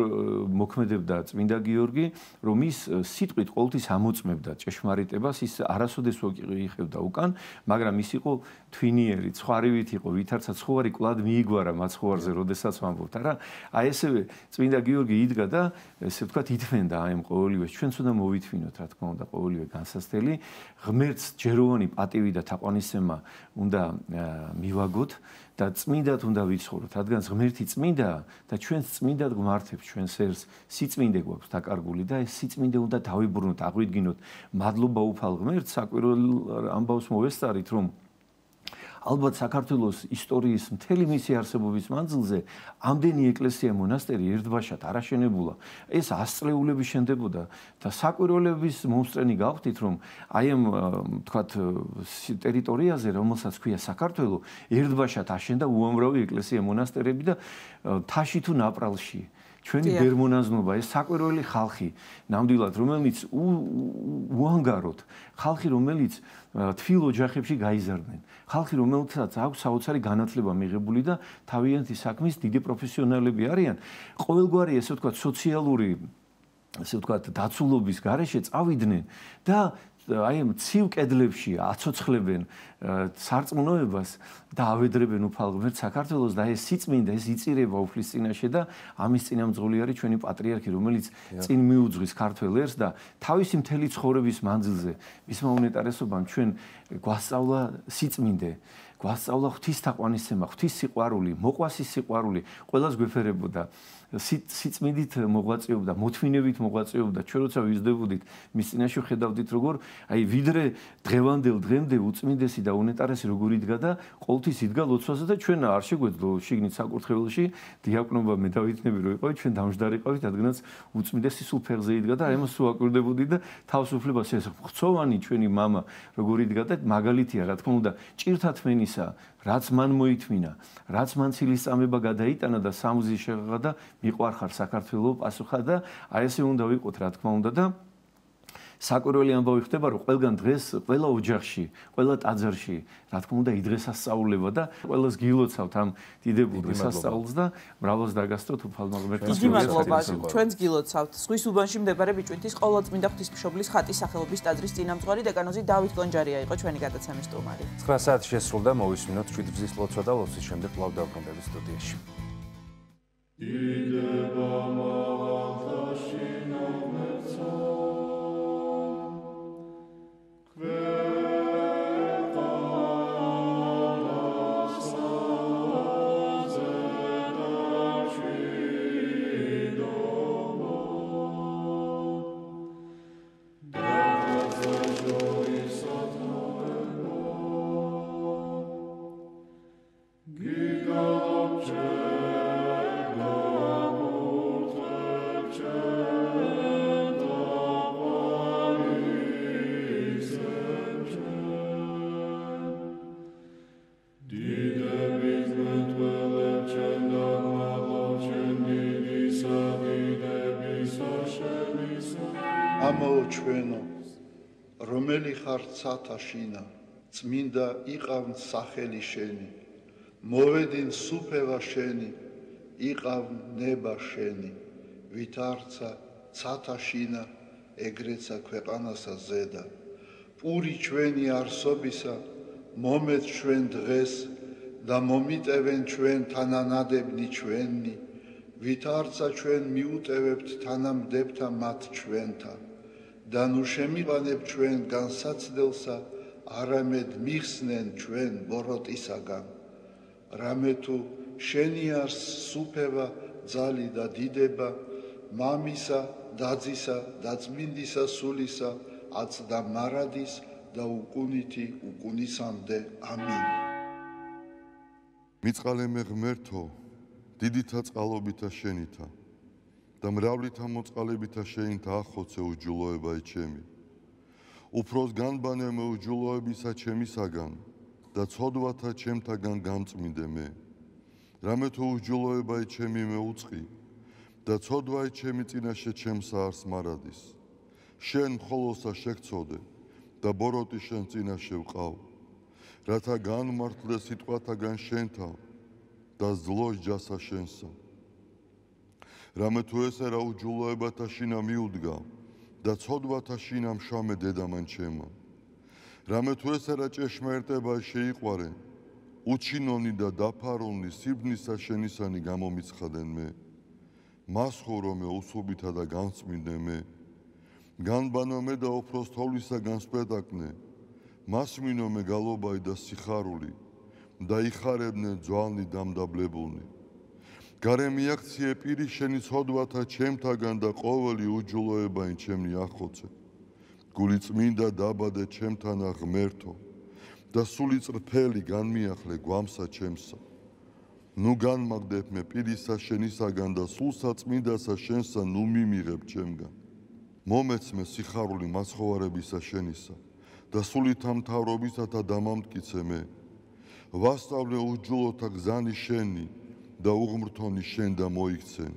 D: მოქმედებდა წმინდა გიორგი, რომ ის სიტყვით ყოველთვის ამოწმებდა ჭეშმარიტებას, ის არასოდეს იღებდა უკან, მაგრამ ის იყო თვინიერი, ცხვარივით იყო, ვითარცა ცხვარი კლად მიიგვარა მაცხვარზე, როდესაც ვამბობთ, არა? აი ესევე წმინდა გიორგი იდგა და ესე ვთქვათ, ითმენდა აი ამ ყოველივეს, ჩვენც უნდა მოვითმინოთ, რა თქმა უნდა, ყოველივე განსასწრელი, ღმერთს ჯეროვანი პატივი და თაყვანისცემა უნდა მივაგოთ და წმინდად უნდა ვიცხოვროთ, რადგან ღმერთი წმინდაა და ჩვენც წმინდად გვმართებს ჩვენს ერს, სიწმინდე გვაქვს დაკარგული და ეს სიწმინდე უნდა დავიბრუნოთ, აღვიდგინოთ. მადლობა უფალ ღმერთს, საკვირველ ამბავს მოვესწარით, რომ ალბათ საქართველოს ისტორიის მთელი მისი არსებობის მანძილზე ამდენი ეკლესია მონასტერი ერთბაშად არ აშენებულა. ეს 100 წლეულები შენდებოდა და საკვირველების მომსწრენი გავხდით, რომ აი ამ თქვათ ტერიტორიაზე, რომელსაც ქვია საქართველო, ერთბაშად აშენდა უამრავი ეკლესია მონასტერები და თაში თუ ნაპრალში. ჩვენი ბერმონაზნობა, ეს საკვირველი ხალხი, ნამდვილად, რომელიც უანგაროდ, ხალხი, რომელიც თბილ ოჯახებში გაიზარდნენ, ხალხი, რომელთაც აქვს საოცარი განათლება მიღებული და თავიანთი საქმის დიდი პროფესიონალები არიან, ყოველგვარი ესე ვთქვათ სოციალური, ესე ვთქვათ დაცულობის გარეშე წავიდნენ და აი ამ ცივ კედლებში აცოცხლებენ სარწმუნოებას და ავედრებენ უფალ ღმერთს საქართველოს და ეს სიწმინდა, ეს იწირება უფლის წინაშე და ამის წინამძღოლი არის ჩვენი პატრიარქი, რომელიც წინ მიუძღვის ქართველ ერს და თავისი მთელი ცხოვრების მანძილზე მისმა უნეტარესობამ ჩვენ გვასწავლა სიწმინდე, გვასწავლა ღვთის თაყვანისცემა, ღვთის სიყვარული, მოყვასის სიყვარული, ყველას გვეფერებოდა. სიწმინდით მოღვაწეობდა, მოთმინებით მოღვაწეობდა, ჩვენ როცა ვიზრდებოდით, მის წინაშე ხედავდით როგორ აი ვიდრე დღევანდელ დღემდე უწმინდესი და უნეტარესი როგორ იდგა და ყოველთვის იდგა ლოცვაზე და ჩვენ არ შეგვეძლო შიგნით საკურთხეველში დიაკვნობა მე დავითნები რომ იყავით, ჩვენ დამждარიყავით, რადგანაც უწმინდესი სულ ფეხზე იდგა და აი მას უაკვირდებოდი და თავს უფლებას ეს ხრცოვანი ჩვენი мама როგორ იდგა და მაგალითია, რა თქმა უნდა, ჭირთათმენი იმისა, რაც მან მოითმინა, რაც მან ცილისწამება გადაიტანა და სამუზი შეღაღა და მიყვარხარ საქართველოს პასუხა და აი ესე უნდა ვიყოთ, რა თქმა უნდა და საკვირველი ამბავი ხდება, რომ ყველგან დღეს, ყველა ოჯახში, ყველა ტაძარში, რა თქმა უნდა, იდრესასწაულება და ყველას გილოცავთ ამ დიდებულ დღესასწაულს და მრავლას დაგასწროთ უფალმა ღმერთმა.
A: დიდი მადლობა, ჩვენც გილოცავთ. ზღვის უბანში მდებარე ბიჭვინთის ყოვლადწმინდა ღვთისმშობლის ხატის სახელობის ტაძრის წინამძღვარი დეკანოზი დავით კონჯარია იყო ჩვენი გადაცემის სტუმარი.
B: 9 საათი შესრულდა, მოვისმინოთ შვიდბზის ლოცვა და ლოცვის შემდეგ კვლავ დავბრუნდებით სტუდიაში.
E: ამაო ჩვენო, რომელი ხარ ცათაშინა, წმინდა იყავ სახელი შენი, მოვედინ სუფევა შენი, იყავ ნება შენი, ვითარცა ცათაშინა, ეგრეცა ქვეყანასა ზედა, პური ჩვენი არსობისა, მომეც ჩვენ დღეს და მომიტევენ ჩვენ თანანადებნი ჩვენი, ვითარცა ჩვენ მიუტევებთ თანამდებთა მათ ჩვენთა და ნუ შემიყანებ ჩვენ განსაცდელსა, არამედ მიხსნენ ჩვენ ბოროტისაგან. რამე თუ შენი არს სუფევა, ძალი და დიდება, მამისა, დაძისა და წმინდისა სულისა, აწდა მარადის და უკუნითი უკუნისამდე. ამინ.
F: მიწყალემე ღმერთო, დიდითა წყალობითა შენითა და მრავლითა მოწყალებითა შენითა ახოცე უჯულოებაი ჩემი. უფროს განბანემე უჯულოებისა ჩემისაგან და ცოდვათა ჩემთაგან გამწმინდე მე. რამე თუ უჯულოებაი ჩემი მეუწყი და ცოდვაი ჩემი წინაშე ჩემსა არს მარადის. შენ მხოლოსა შეგწოდე და ბოროტი შენ წინაშე ვყავ, რათა განმართლე სიტყვათაგან შენთა და ზლოს ჯასა შენსა. რამე თუ ესე რა უჯულოებათა შინა მიუდგა და ცოდვათა შინა მშამე დედამან ჩემა. რამე თუ ესე რა ჭეშმარიტება შეიყვარე, უჩინონი და დაფარონი სიბნისა შენისანი გამომიცხადენ მე. მას ხურომე უსუბითა და განწმინდე მე. განბანო მე და უფროს თოვლისაგან სპეტაკნე, მას მინომე გალობაი და სიხარული და იხარებნე ძვალნი დამდაბლებულნი. გარე მიაქციე პირი შენი ცოდვათა ჩემთაგან და ყოველი უჯულოებაი ჩემნი ახოცე. გული წმინდა დაბადე ჩემთანა ღმერთო და სული წრფელი განმიახლე გვამსა ჩემსა. ნუ განმაგდებ მე პირისა შენისაგან და სულსა წმინდასა შენსა ნუ მიმიღებ ჩემგან. მომეცმე სიხარული მაცხოვარებისა შენისა და სულითა მთავრობისათა დამამტკიცე მე. ვასწავლე უჯულოთა გზანი შენი და უღმრთონი შენ და მოიქცენ.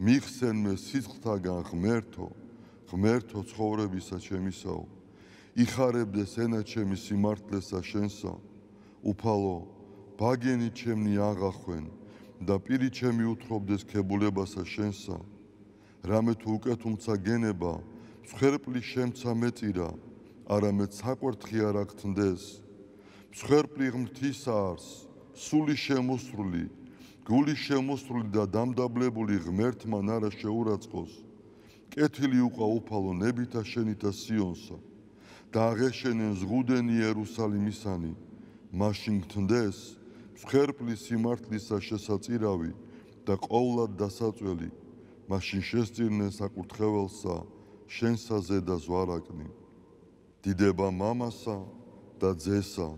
F: მიხსენ მე სიცხთაგან ღმერთო, ღმერთო ცხოვრებისა ჩემისაო. იხარებდეს ენა ჩემი სიმართლესა შენსა. უფალო, ბაგენი ჩემნი აღახვენ და პირი ჩემი უთხრობდეს ქებულებასა შენსა. რამე თუ უკეთუმცა გენება, მსხვერპლი შემცა მეწირა, არამედ საკვერთხი არ აქთნდეს. მსხვერპლი ღმრთისა არს, სული შემოსრული, გული შემოსრული და დამდაბლებული ღმერთმან არა შეურაცხყოს. კეთილი უყვა უფალო ნებითა შენითა სიონსა და აღეშენენ ზღუდენი იერუსალიმისანი. მაშინ გთნდეს მსხვერპლი სიმართლისა შესაწირავი და ყოვლად დასაწველი. მაშინ შესწირნენ საკურთხეველსა შენსა ზედა ზვარაკნი. დიდება მამასა და ძესა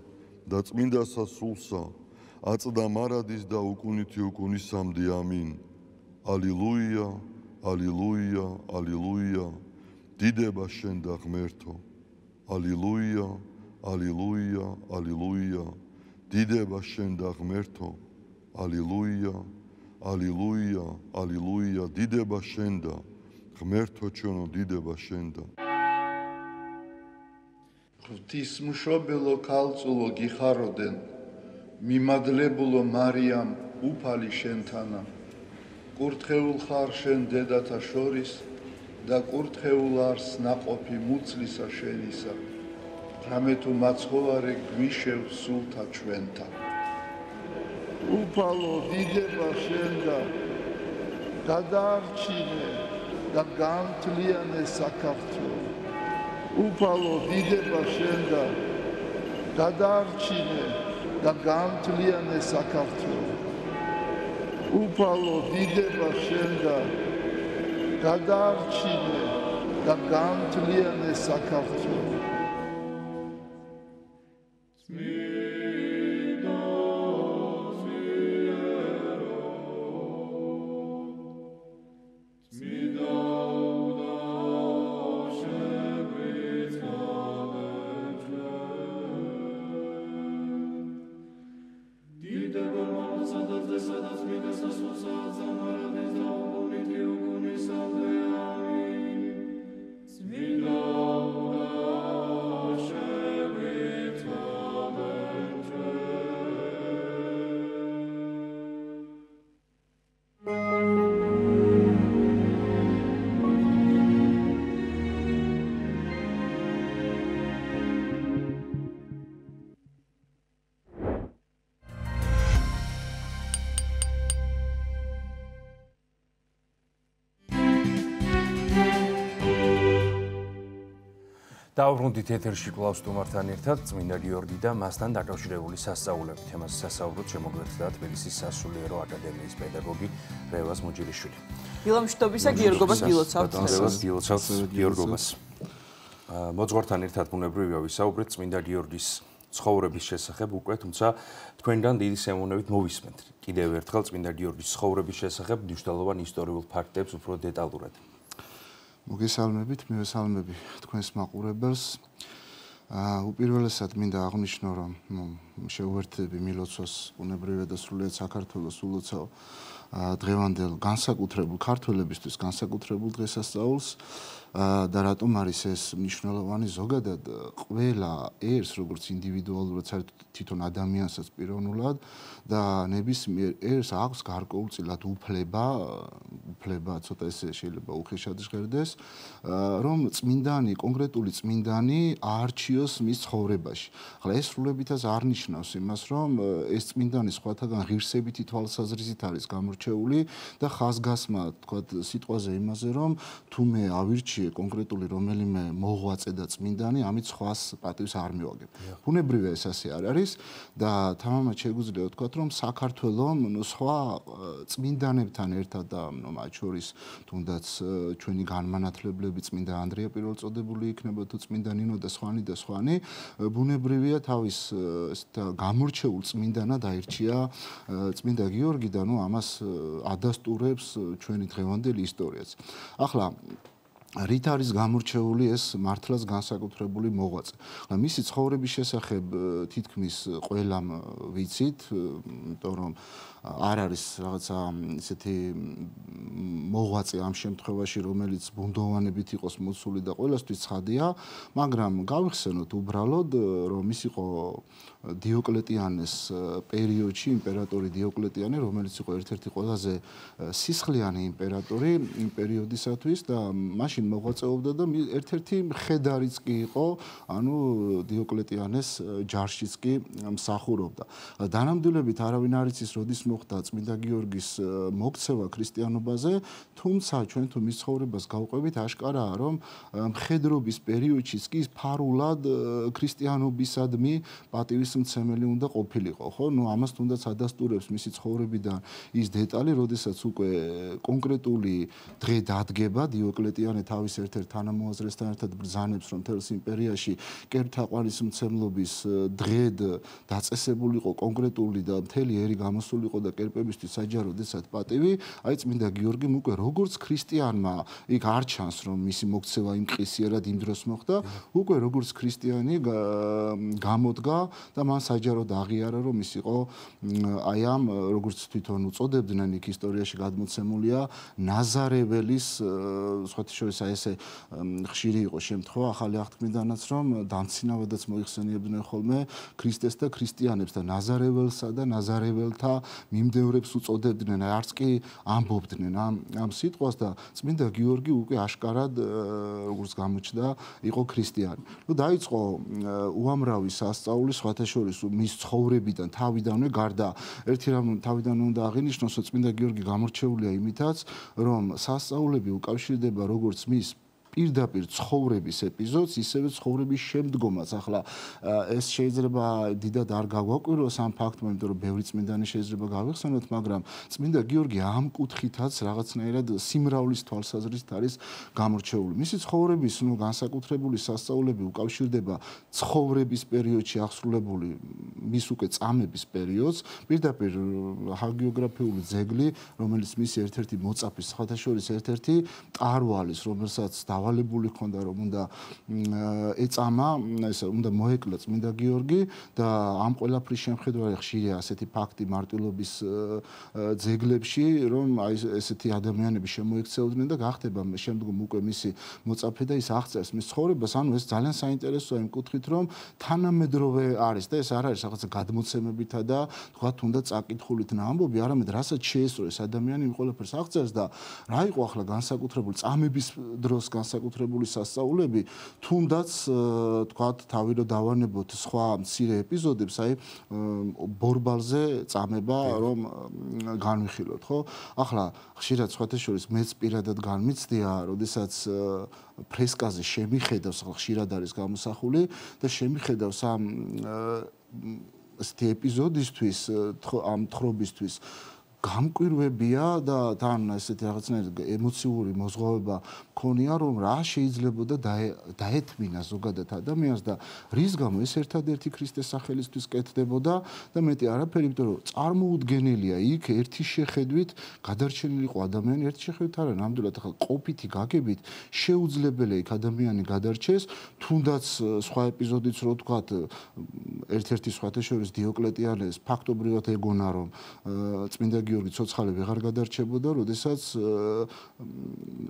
F: და წმინდასა სულსა, აწდა მარადის და უკუნითი უკუნისამდე. ამინ. ალილუია, ალილუია, ალილუია. დიდება შენ და ღმერთო. ალილუია, ალილუია, ალილუია. დიდება შენ და ღმერთო, ალილუია, ალილუია, ალილუია, დიდება შენ და ღმერთო ჩვენო, დიდება შენ და
E: ღვთისმშობელო ქალწულო გიხაროდენ, მიმადლებულო მარიამ უფალი შენთანა, კურთხეულ ხარ შენ დედათა შორის და კურთხეულ არს ნაყოფი მუცლისა შენისა, რამე თუ მაცხოვარი გვიშევ სულთა ჩვენთა. უფალო დიდება შენ და გადაარჩინე და განთლიანე საქართველო. უფალო დიდება შენ და გადაარჩინე და განთლიანე საქართველო. უფალო დიდება შენ და გადაარჩინე და განთლიანე საქართველო.
B: დავბრუნდით ეთერში კვლავ სტუმართან ერთად წმინდა გიორგი და მასთან დაკავშირებული სასწაულებით. თემაზე სასაუბროთ შემოგვერთდა თბილისის სასულიერო აკადემიის პედაგოგი რევაზ მოჯილიშვილი.
A: ილამშტობისა გიორგობას გილოცავთ.
B: რევაზ გილოცავთ გიორგობას. მოძღვართან ერთად ბუნებრივია ვისაუბრეთ წმინდა გიორგის ცხოვრების შესახებ უკვე, თუმცა თქვენგან დიდი სიამოვნებით მოვისმენთ კიდევ ერთხელ წმინდა გიორგის ცხოვრების შესახებ მნიშვნელოვან ისტორიულ ფაქტებს უფრო დეტალურად.
G: მოგესალმებით, მივესალმები თქვენს მაყურებელს. უპირველესად მინდა აღვნიშნო, რომ შეუერთდები მილოცვას ბუნებრივია და სრულიად საქართველოს ულოცავ დღევანდელ განსაკუთრებულ ქართველებისთვის განსაკუთრებულ დღესასწაულს და რატომ არის ეს მნიშვნელოვანი ზოგადად ყველა ერს, როგორც ინდივიდუალურად, საერთოდ თვითონ ადამიანსაც პიროვნულად და ნებისმიერ ერს აქვს გარკვეულწილად უფლება, ცოტა ესე შეიძლება უხეშად ჟღერდეს, რომ წმინდანი, კონკრეტული წმინდანი აარჩიოს მის ცხოვრებაში. ახლა ეს სრულებითაც არ ნიშნავს იმას, რომ ეს წმინდანი სხვათაგან ღირსებითი თვალსაზრისით არის გამორჩეული და ხაზგასმა, თქვათ, სიტყვაზე იმაზე, რომ თუ მე ავირჩიე კონკრეტული რომელიმე მოღვაწე და წმინდანი, ამით სხვას პატივს არ მივაგებ. ბუნებრივია ეს ასე არ არის და თამამად შეგვიძლია ვთქვათ, რომ საქართველოს სხვა წმინდანებთან ერთად და მათ შორის თუნდაც ჩვენი განმანათლებლები წმინდა ანდრია პირველწოდებული იქნება თუ წმინდა ნინო და სხვანი ბუნებრივია თავის გამორჩეულ წმინდანად აირჩია წმინდა გიორგი და ამას ადასტურებს ჩვენი დღევანდელი ისტორიაც. ახლა რით არის გამორჩეული ეს მართლაც განსაკუთრებული მოღვაწე. მისი ცხოვრების შესახებ თითქმის ყველამ ვიცით, იმიტომ რომ არ არის რაღაცა ისეთი მოღვაწე ამ შემთხვევაში, რომელიც ბუნდოვანებით იყოს მოცული და ყველასთვის ცხადია, მაგრამ გავიხსენოთ უბრალოდ, რომ ის იყო დიოკლეტიანეს პერიოდში, იმპერატორი დიოკლეტიანე, რომელიც იყო ერთ-ერთი ყველაზე სისხლიანი იმპერატორი იმ პერიოდისათვის და მაშინ მოღვაწეობდა და ერთ-ერთი მხედარიც კი იყო, ანუ დიოკლეტიანეს ჯარშიც კი მსახურობდა. დანამდვილებით არავინ არ იცის, როდის მოხდა წმინდა გიორგის მოქცევა ქრისტიანობაზე, თუმცა ჩვენ თუ მის ცხოვრებას გავყვებით, აშკარაა, რომ მხედრობის პერიოდშიც კი ფარულად ქრისტიანობისადმი პატივისმცემელი უნდა ყოფილიყო, ხო? ამას თუნდაც ადასტურებს მისი ცხოვრებიდან ის დეტალი, როდესაც უკვე კონკრეტული დღე დადგება, დიოკლეტიანე თავის ერთ-ერთ თანამოაზრესთან ერთად ბრძანებს, რომ თელს იმპერიაში კერპთაყვანისმცემლობის დღედ დაწესებულიყო კონკრეტული და მთელი ერი გამოსულიყო და კერპებისთვის საჯაროდ ესად პატივი, აი წმინდა გიორგიმ უკვე როგორც ქრისტიანმა იქ არ ჩანს, რომ მისი მოქცევა იმყისიერად იმ დროს მოხდა, უკვე როგორც ქრისტიანი გამოდგა და მან საჯაროდ აღიარა, რომ ის იყო აი ამ როგორც თვითონ უწოდებდნენ იქ ისტორიაში გადმოცემულია ნაზარეველის სხვათა შორის აი ესე ხშირი იყო შემთხვევა ახალი აღთქმიდანაც რომ დამცინავადაც მოიხსენიებდნენ ხოლმე ქრისტეს და ქრისტიანებს და ნაზარეველსა და ნაზარეველთა მიმდევრებს უწოდებდნენ აი არც კი ამბობდნენ ამ სიტყვას და წმინდა გიორგი უკვე აშკარად როგორც გამოჩნდა იყო ქრისტიანი. ნუ დაიწყო უამრავი სასწაული სხვათა შორის მის ცხოვრებიდან თავიდანვე გარდა ერთი რამ თავიდან უნდა აღინიშნოს რომ წმინდა გიორგი გამორჩეულია იმითაც რომ სასწაულები უკავშირდება როგორც მის პირდაპირ ცხოვრების ეპიზოდს, ისევე ცხოვრების შემდგომაც. ახლა ეს შეიძლება დიდად არ გაგვაკვიროს ამ ფაქტმა, იმიტომ რომ ბევრი წმინდანი შეიძლება გავიხსენოთ, მაგრამ წმინდა გიორგი ამ კუთხითაც რაღაცნაირად სიმრავლის თვალსაზრისით არის გამორჩეული. მისი ცხოვრების განსაკუთრებული სასწაულები უკავშირდება ცხოვრების პერიოდში აღსრულებული მის უკვე წამების პერიოდს, პირდაპირ ჰაგიოგრაფიული ძეგლი, რომელიც მისი ერთ-ერთი მოწაფის, სხვათა შორის ერთ-ერთი ტარვალის, რომელსაც ვალებული ხონდა რომ უნდა ეწამა, ესე უნდა მოეკლა წმინდა გიორგი და ამ ყველაფრის შემხედვარი ხშირია ასეთი ფაქტი მარტვილობის ძეგლებში, რომ აი ესეთი ადამიანები შემოექცეოდნენ და გახდება შემდგომ უკვე მისი მოწაფე და ის აღწერს მის ცხოვრებას, ანუ ეს ძალიან საინტერესოა იმ კუთხით, რომ თანამედროვე არის და ეს არ არის რაღაცა გადმოცემებითა და თქვა თუნდაც წაკითხულით ამბობი, არამედ რასაც შეესრო ეს ადამიანი იმ ყველაფერს აღწერს და რა იყო ახლა განსაკუთრებული წამების დროს განსაკუთრებული სასწაულები, თუნდაც თქვათ თავი რომ დავანებოთ სხვა მცირე ეპიზოდებს, აი ბორბალზე წამება რომ განვიხილოთ, ხო? ახლა ხშირად სხვათა შორის მეც პირადად განმიცდია, როდესაც ფრესკაზე შემიხედავს, ხშირად არის გამოსახული და შემიხედავს ამ ესეთი ეპიზოდისთვის, ამ თხრობისთვის გამკვირვებია და თან ესეთი რაღაცნაირად ემოციური მოზღვავება მქონია, რომ რა შეიძლებოდა დაეთმინა ზოგადად ადამიანს და რის გამო ეს ერთადერთი ქრისტეს სახელისთვის კეთდებოდა და მეტი არაფერი, იმიტომ რომ წარმოუდგენელია იქ ერთი შეხედვით გადარჩენილიყო ადამიანი, ერთი შეხედვით არა, ნამდვილად ახლა ყოფითი გაგებით შეუძლებელია იქ ადამიანი გადარჩეს, თუნდაც სხვა ეპიზოდიც რო ვთქვათ, ერთ-ერთი სხვათა შორის დიოკლეტიანეს ფაქტობრივად ეგონა, რომ წმინდა გიორგი ცოცხალი ვეღარ გადარჩებოდა, როდესაც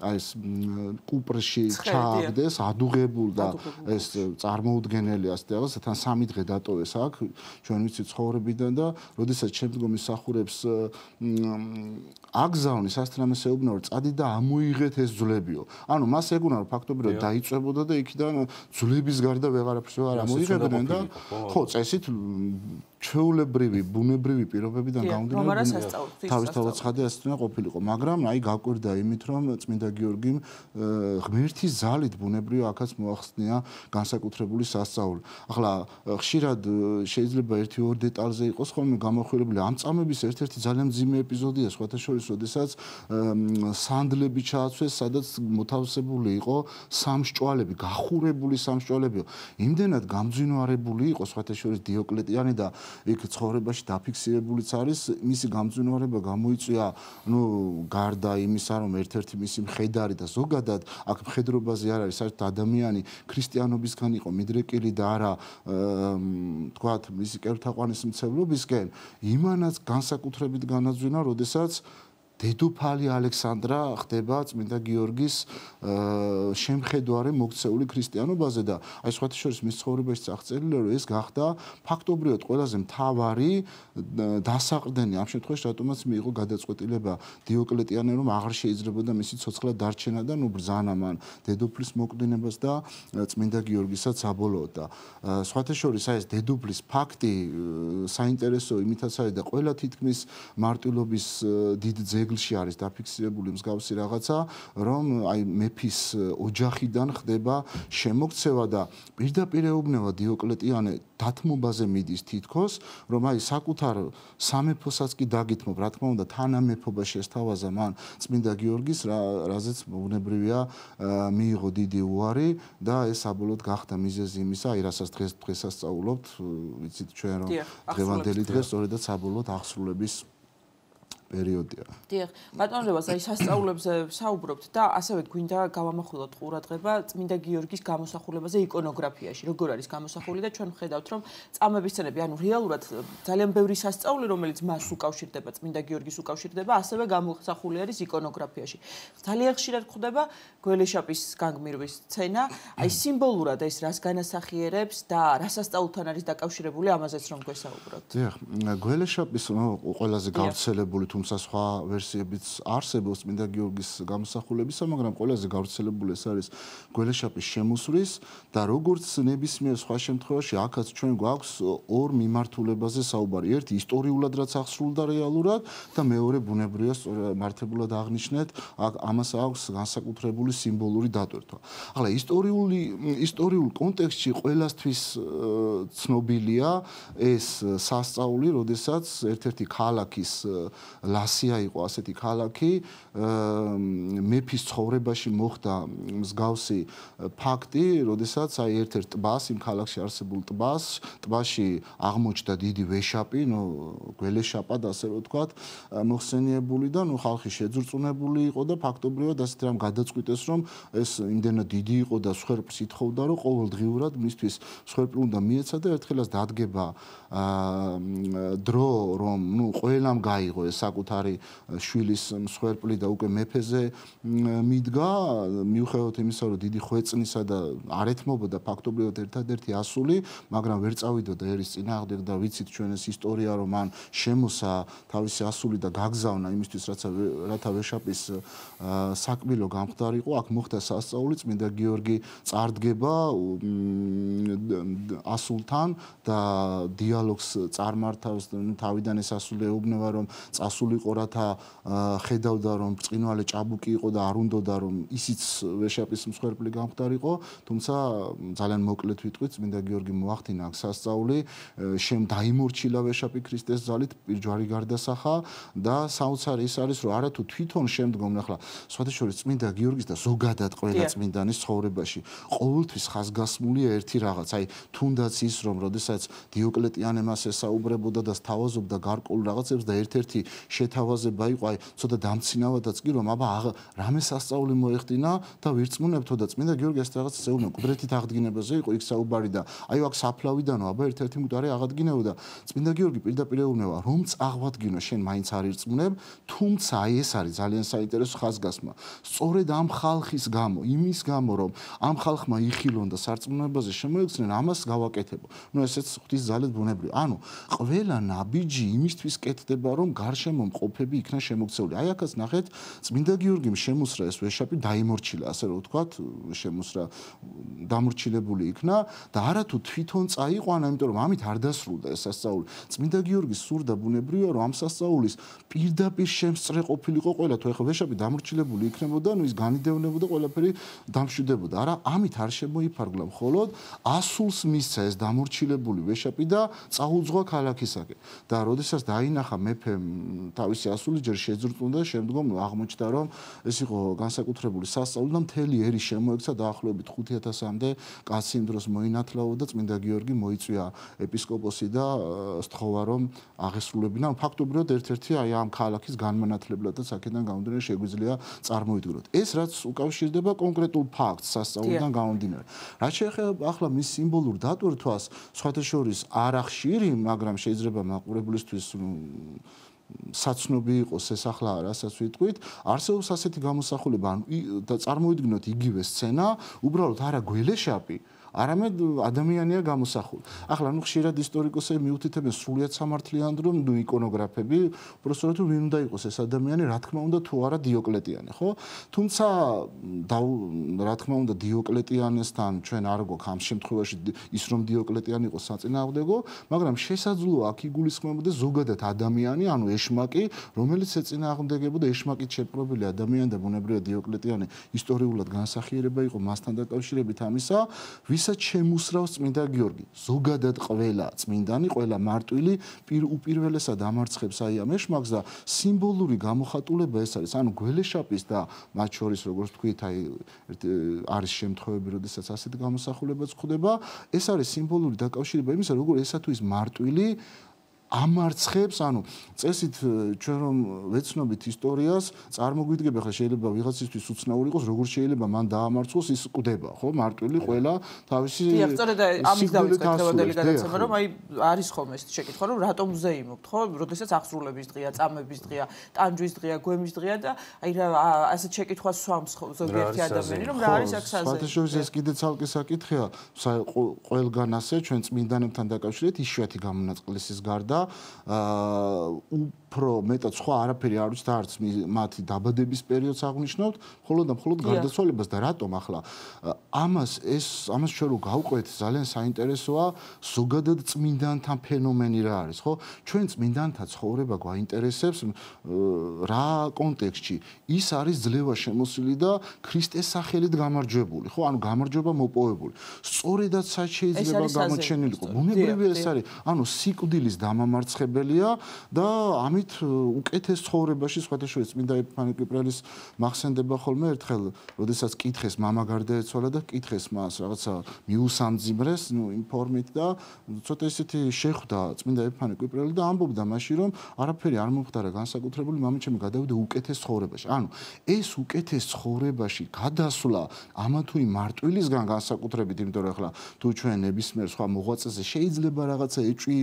G: აი ეს კუპრში ჩააგდეს, ადუღებულ და ეს წარმოუდგენელი ასე რაღაც, თან 3 დღე დატოვეს აქ ჩვენ ვიცი ცხოვრებიდან და როდესაც შემდგომ მსახურებს აგზავნის ასტრამეს ეუბნა რომ წადი და ამოიღეთ ეს ძვლებიო. ანუ მას ეგონა რომ ფაქტობრივად დაიწვებოდა და იქიდან ძვლების გარდა ვეღარაფერს არ ამოიღებდნენ და ხო, წესით ჩვეულებრივი, ბუნებრივი პირობებიდან გამომდინარე თავისთავად ცხადია ასე უნდა ყოფილიყო, მაგრამ აი გაკვირდა იმით, რომ წმინდა გიორგიმ ღმერთის ძალით ბუნებრივი აქაც მოახსნია განსაკუთრებული სასწაული. ახლა ხშირად შეიძლება 1-2 დეტალზე იყოს ხოლმე გამოხვილებული ამ წამების ერთ-ერთი ძალიან მძიმე ეპიზოდია, სხვათა შორის, როდესაც სანდლები ჩააცვეს, სადაც მოთავსებული იყო სამსჭვალები, გახურებული სამსჭვალებიო. იმდენად გამძვინვარებული იყო, სხვათა შორის დიოკლეტიანი და იქ ცხოვრებაში დაფიქსირებულიც არის, მისი გამძვინვარება გამოიწვია, გარდა იმისა, რომ ერთ-ერთი მისი მხედარი და ზოგადად აქ მხედრობაზე არ არის, საერთოდ ადამიანი ქრისტიანობისგან იყო მიდრეკილი და არა თქვათ, მისი კერპთაყვანისმცემლობისკენ, იმანაც განსაკუთრებით განაძვინა, როდესაც დედოფალი ალექსანდრა ხდება წმინდა გიორგის შემხედვარი მოქცეული ქრისტიანობაზე და აი სხვათა შორის მის ცხოვრებაში აღწერილია, რომ ეს გახდა ფაქტობრივად ყველაზე მთავარი დასაყრდენი ამ შემთხვევაში, რატომაც მიიღო გადაწყვეტილება დიოკლეტიანემ, რომ აღარ შეიძლებოდა მისი ცოცხლად დარჩენა და ბრძანა მან დედოფლის მოკვდინებას და წმინდა გიორგისაც აბოლოოდ და სხვათა შორის აი ეს დედოფლის ფაქტი საინტერესო იმითაც არის და ყველა თითქმის მარტვილობის დიდ ძეგლში არის დაფიქსირებული მსგავსი რაღაცა, რომ აი მეფის ოჯახიდან ხდება შემოქცევა და პირდაპირ ეუბნება დიოკლეტიანე დათმობაზე მიდის თითქოს, რომ აი საკუთარ სამეფოსაც კი დაგითმობ, რა თქმა უნდა, თანამეფობა შესთავაზა მან წმინდა გიორგის, რაზეც ბუნებრივია მიიღო დიდი უარი და ეს საბოლოოდ გახდა მიზეზი იმისა, აი რასაც დღესასწაულობთ, ვიცით ჩვენ რომ დღევანდელი დღე სწორედაც საბოლოოდ აღსრულების პერიოდია.
A: დიახ, ბატონ რევას, აი სასწაულებზე საუბრობთ და ასევე გვინდა გავამახვილოთ ყურადღება წმინდა გიორგის გამოსახულებაზე იკონოგრაფიაში. როგორ არის გამოსახული და ჩვენ ვხედავთ, რომ წამების სცენები, ანუ რეალურად ძალიან ბევრი სასწაული, რომელიც მას უკავშირდება, წმინდა გიორგის უკავშირდება, ასევე გამოსახული არის იკონოგრაფიაში. ძალიან ხშირად გვხვდება გველეშაპის განგმირვის სცენა, აი სიმბოლურად ეს რას განასახიერებს და რა სასწაულთან არის დაკავშირებული, ამაზეც რომ გვესაუბროთ.
G: დიახ, გველეშაპის ყველაზე გავრცელებული თუმცა სხვა ვერსიებიც არსებობს წმინდა გიორგის გამოსახულებისა, მაგრამ ყველაზე გავრცელებული ეს არის გველეშაპის შემოსვლის და როგორც ნებისმიერ სხვა შემთხვევაში აქაც ჩვენ გვაქვს ორ მიმართულებაზე საუბარი. ერთი ისტორიულად რაც აღსრულდა რეალურად და მეორე ბუნებრივია მართებულად აღნიშნეთ, ამას აქვს განსაკუთრებული სიმბოლური დატვირთვა. ახლა ისტორიულ კონტექსტში ყველასთვის ცნობილია ეს სასწაული, როდესაც ერთ-ერთი ქალაქის ლასია იყო ასეთი ქალაქი, მეფის ცხოვრებაში მოხდა მსგავსი ფაქტი, როდესაც აი ერთ-ერთ ტბას, იმ ქალაქში არსებულ ტბაში აღმოჩნდა დიდი ვეშაპი, გველეშაპად ასე რომ ვთქვათ, მოხსენიებული და ხალხი შეძრწუნებული იყო და ფაქტობრივად ასეთ რამ გადაწყვიტეს, რომ ეს იმდენად დიდი იყო და სხერპლს ითხოვდა, რომ ყოველდღიურად მისთვის სხერპლი უნდა მიეცა და ერთხელაც დადგება დრო, რომ ყველამ გაიღო ეს საკუთარი შვილის მსხვერპლი და უკვე მეფეზე მიდგა, მიუხედავად იმისა, რომ დიდი ხვეწნისა და არ ეთმობოდა ფაქტობრივად ერთადერთი ასული, მაგრამ ვერ წავიდოდა ერის წინააღმდეგ და ვიცით ჩვენ ეს ისტორია, რომ მან შემოსა თავისი ასული და გაგზავნა იმისთვის, რათა ვეშაპის საკბილო გამხდარიყო. აქ მოხდა სასწაული, წმინდა გიორგი წარდგება ასულთან და დიალოგს წარმართავს, თავიდან ეს ასული ეუბნება, რომ წასულიყო, რათა ხედავდა, რომ ბრწყინვალე ჭაბუკი იყო და არ უნდოდა, რომ ისიც ვეშაპის მსხვერპლი გამხდარიყო, თუმცა ძალიან მოკლედ ვიტყვით, წმინდა გიორგი მოახდინა აქ სასწაული, დაიმორჩილა ვეშაპი ქრისტეს ძალით, პირჯვარი გარდასახა და საოცარი ის არის, რომ არათუ თვითონ შემდგომ, ახლა სხვადასხვა წმინდა გიორგის და ზოგადად ყველა წმინდანის ცხოვრებაში ყოველთვის ხაზგასმულია ერთი რაღაც, აი თუნდაც ის, რომ როდესაც დიოკლეტიანე მას ესაუბრებოდა და სთავაზობდა გარკვეულ რაღაცებს და ერთ-ერთი შეთავაზება იყო, აი ცოტა დამცინავადაც კი, რომ აბა რამე სასწაული მოეხდინა და ვირწმუნებთო და წმინდა გიორგი ეს რაღაცას ეუბნება, კუდრეთით აღდგინებაზე იყო იქ საუბარი და აი აქ საფლავიდანო, აბა ერთ-ერთი მკვდარი აღადგინებო და წმინდა გიორგი პირდაპირ ეუბნება, რომ წაღვადგინო, შენ მაინც არ ირწმუნებ, თუმცა აი ეს არის ძალიან საინტერესო ხაზგასმა. სწორედ ამ ხალხის გამო, იმის გამო, რომ ამ ხალხმა იხილონ და სარწმუნოებაზე შემოექცნენ, ამას გავაკეთებო. ესეც ღვთის ძალით ბუნებრივია. ანუ ყველა ნაბიჯი იმისთვის კეთდება, რომ გარშემო მყოფები იქნა შემოქცეული. აი აქაც ნახეთ, წმინდა გიორგიმ შემოსრა ეს ვეშაპი დაიმორჩილა, ასე რომ ვთქვათ, შემოსრა დამორჩილებული იქნა და არათუ თვითონ წაიყვანა, იმიტომ რომ ამით არ დასრულდა ეს სასწაული. წმინდა გიორგის სურდა ბუნებრივია, რომ ამ სასწაულის პირდაპირ შემსწრე ყოფილიყო ყველა, თუ ეხლა ვეშაპი დამორჩილებული იქნებოდა, ის განიდევნებოდა, ყველაფერი დამშვიდებოდა. არა, ამით არ შემოიფარგლა, მხოლოდ ასულს მისცა ეს დამორჩილებული ვეშაპი და წაუძღვა ქალაქისაკენ. და როდესაც დაინახა მეფემ თავისი ასული, ჯერ შეძრწუნდა, შემდგომ აღმოჩნდა, რომ ეს იყო განსაკუთრებული სასწაული და მთელი ერი შემოექცა დაახლოებით 5000-მდე კაცი იმ დროს მოინათლაო და წმინდა გიორგი მოიწვია ეპისკოპოსი და სთხოვა, რომ აღესრულებინა. ფაქტობრივად ერთ-ერთი აი ამ ქალაქის განმანათლებლად და აქედან გამომდინარე შეგვიძლია წარმოვიდგინოთ. ეს რაც უკავშირდება კონკრეტულ ფაქტს სასწაულიდან გამომდინარე. რაც შეეხება ახლა მის სიმბოლურ დატვირთვას, სხვათა შორის არა ხშირი, მაგრამ შეიძლება მაყურებლისთვის საცნობი იყოს ეს ახლა რასაც ვიტყვით, არსებობს ასეთი გამოსახულება, და წარმოვიდგინოთ იგივე სცენა, უბრალოდ არა გველეშაპი, არამედ ადამიანია გამოსახული. ახლა ხშირად ისტორიკოსები მიუთითებენ სრულიად სამართლიანად, რომ იკონოგრაფები, უბრალოდ ვინ უნდა იყოს ეს ადამიანი, რა თქმა უნდა თუ არა დიოკლეტიანი, ხო? თუმცა რა თქმა უნდა დიოკლეტიანესთან ჩვენ არ გვაქვს ამ შემთხვევაში ის რომ დიოკლეტიანი იყოს საწინააღმდეგო, მაგრამ შესაძლოა აქ იგულისხმებოდეს ზოგადად ადამიანი, ანუ ეშმაკი, რომელიც ეწინააღმდეგებოდა ეშმაკით შეპყრობილი ადამიანი და ბუნებრივად დიოკლეტიანი ისტორიულად განსახიერება იყო მასთან დაკავშირებით ამისა, ვისაც შემუსრავს წმინდა გიორგი. ზოგადად ყველა წმინდანი, ყველა მარტვილი უპირველესად ამარცხებს აი ამ ეშმაკს და სიმბოლური გამოხატულება ეს არის, ანუ გველეშაპის და მათ შორის როგორც თქვით, აი არის შემთხვევები, როდესაც ასეთ გამოსახულებაც ხდება, ეს არის სიმბოლური დაკავშირება იმისა, როგორ ესა თუ ის მარტვილი ამარცხებს, ანუ წესით ჩვენ რომ ვეცნობით ისტორიას, წარმოგვიდგება ხა შეიძლება ვიღაცისთვის უცნაური იყოს, როგორ შეიძლება მან დაამარცხოს, ის კვდება, ხო? მარტვილი ყველა თავისი
A: დიახ, სწორედ ამის დავიწყეთ დღევანდელი გადაცემა, რომ აი არის ხოლმე ეს შეკითხვა, რომ რატომ ზეიმობთ, ხო? როდესაც აღსრულების დღეა, წამების დღეა, ტანჯვის დღეა, გვემის დღეა და აი რა ასეთ შეკითხვას სვამს ზოგიერთი ადამიანი, რომ რა არის აქ საზეიმო.
G: საერთოდ ეს კიდე ცალკე საკითხია, ყველგან ასე ჩვენ წმინდანებთან დაკავშირებით იშვიათი გამონაწყლისის გარდა უფრო მეტად სხვა არაფერი არ ვიცით არც მათი დაბადების პერიოდს აღნიშნავთ, მხოლოდ გარდაცვალებას და რატომ ახლა ამას ჩვენ რო გავყვეთ ძალიან საინტერესოა ზოგადად წმინდანთან ფენომენი რა არის, ხო? ჩვენ წმინდანთა ცხოვრება გვაინტერესებს რა კონტექსტში? ის არის ძლევა შემოსილი და ქრისტეს სახელით გამარჯვებული, ხო? ანუ გამარჯვება მოპოვებული. სწორედაც შეიძლება გამოჩენილიყო. ბუნებრივი ეს არის, ანუ სიკვდილის დამამარცხებელია და ამით უკეთეს ცხოვრებაში სხვათა შორის წმინდა ეპიფანე კვიპრელის მახსენდება ხოლმე ერთხელ, როდესაც კითხეს მამა გარდაეცვალა და კითხეს მას რაღაცა მიუსამძიმრეს, იმ ფორმით და ცოტა ისეთი შეხვდა წმინდა ეპიფანე კვიპრელი და ამბობდა მაშინ, რომ არაფერი არ მომხდარა განსაკუთრებული, მამაჩემი გადავიდა უკეთეს ცხოვრებაში. ანუ ეს უკეთეს ცხოვრებაში გადასვლა ამა თუ იმ მარტვილისგან განსაკუთრებით, იმიტომ რომ ახლა თუ ჩვენ ნებისმიერ სხვა მოღვაწეზე შეიძლება რაღაცა ეჭვი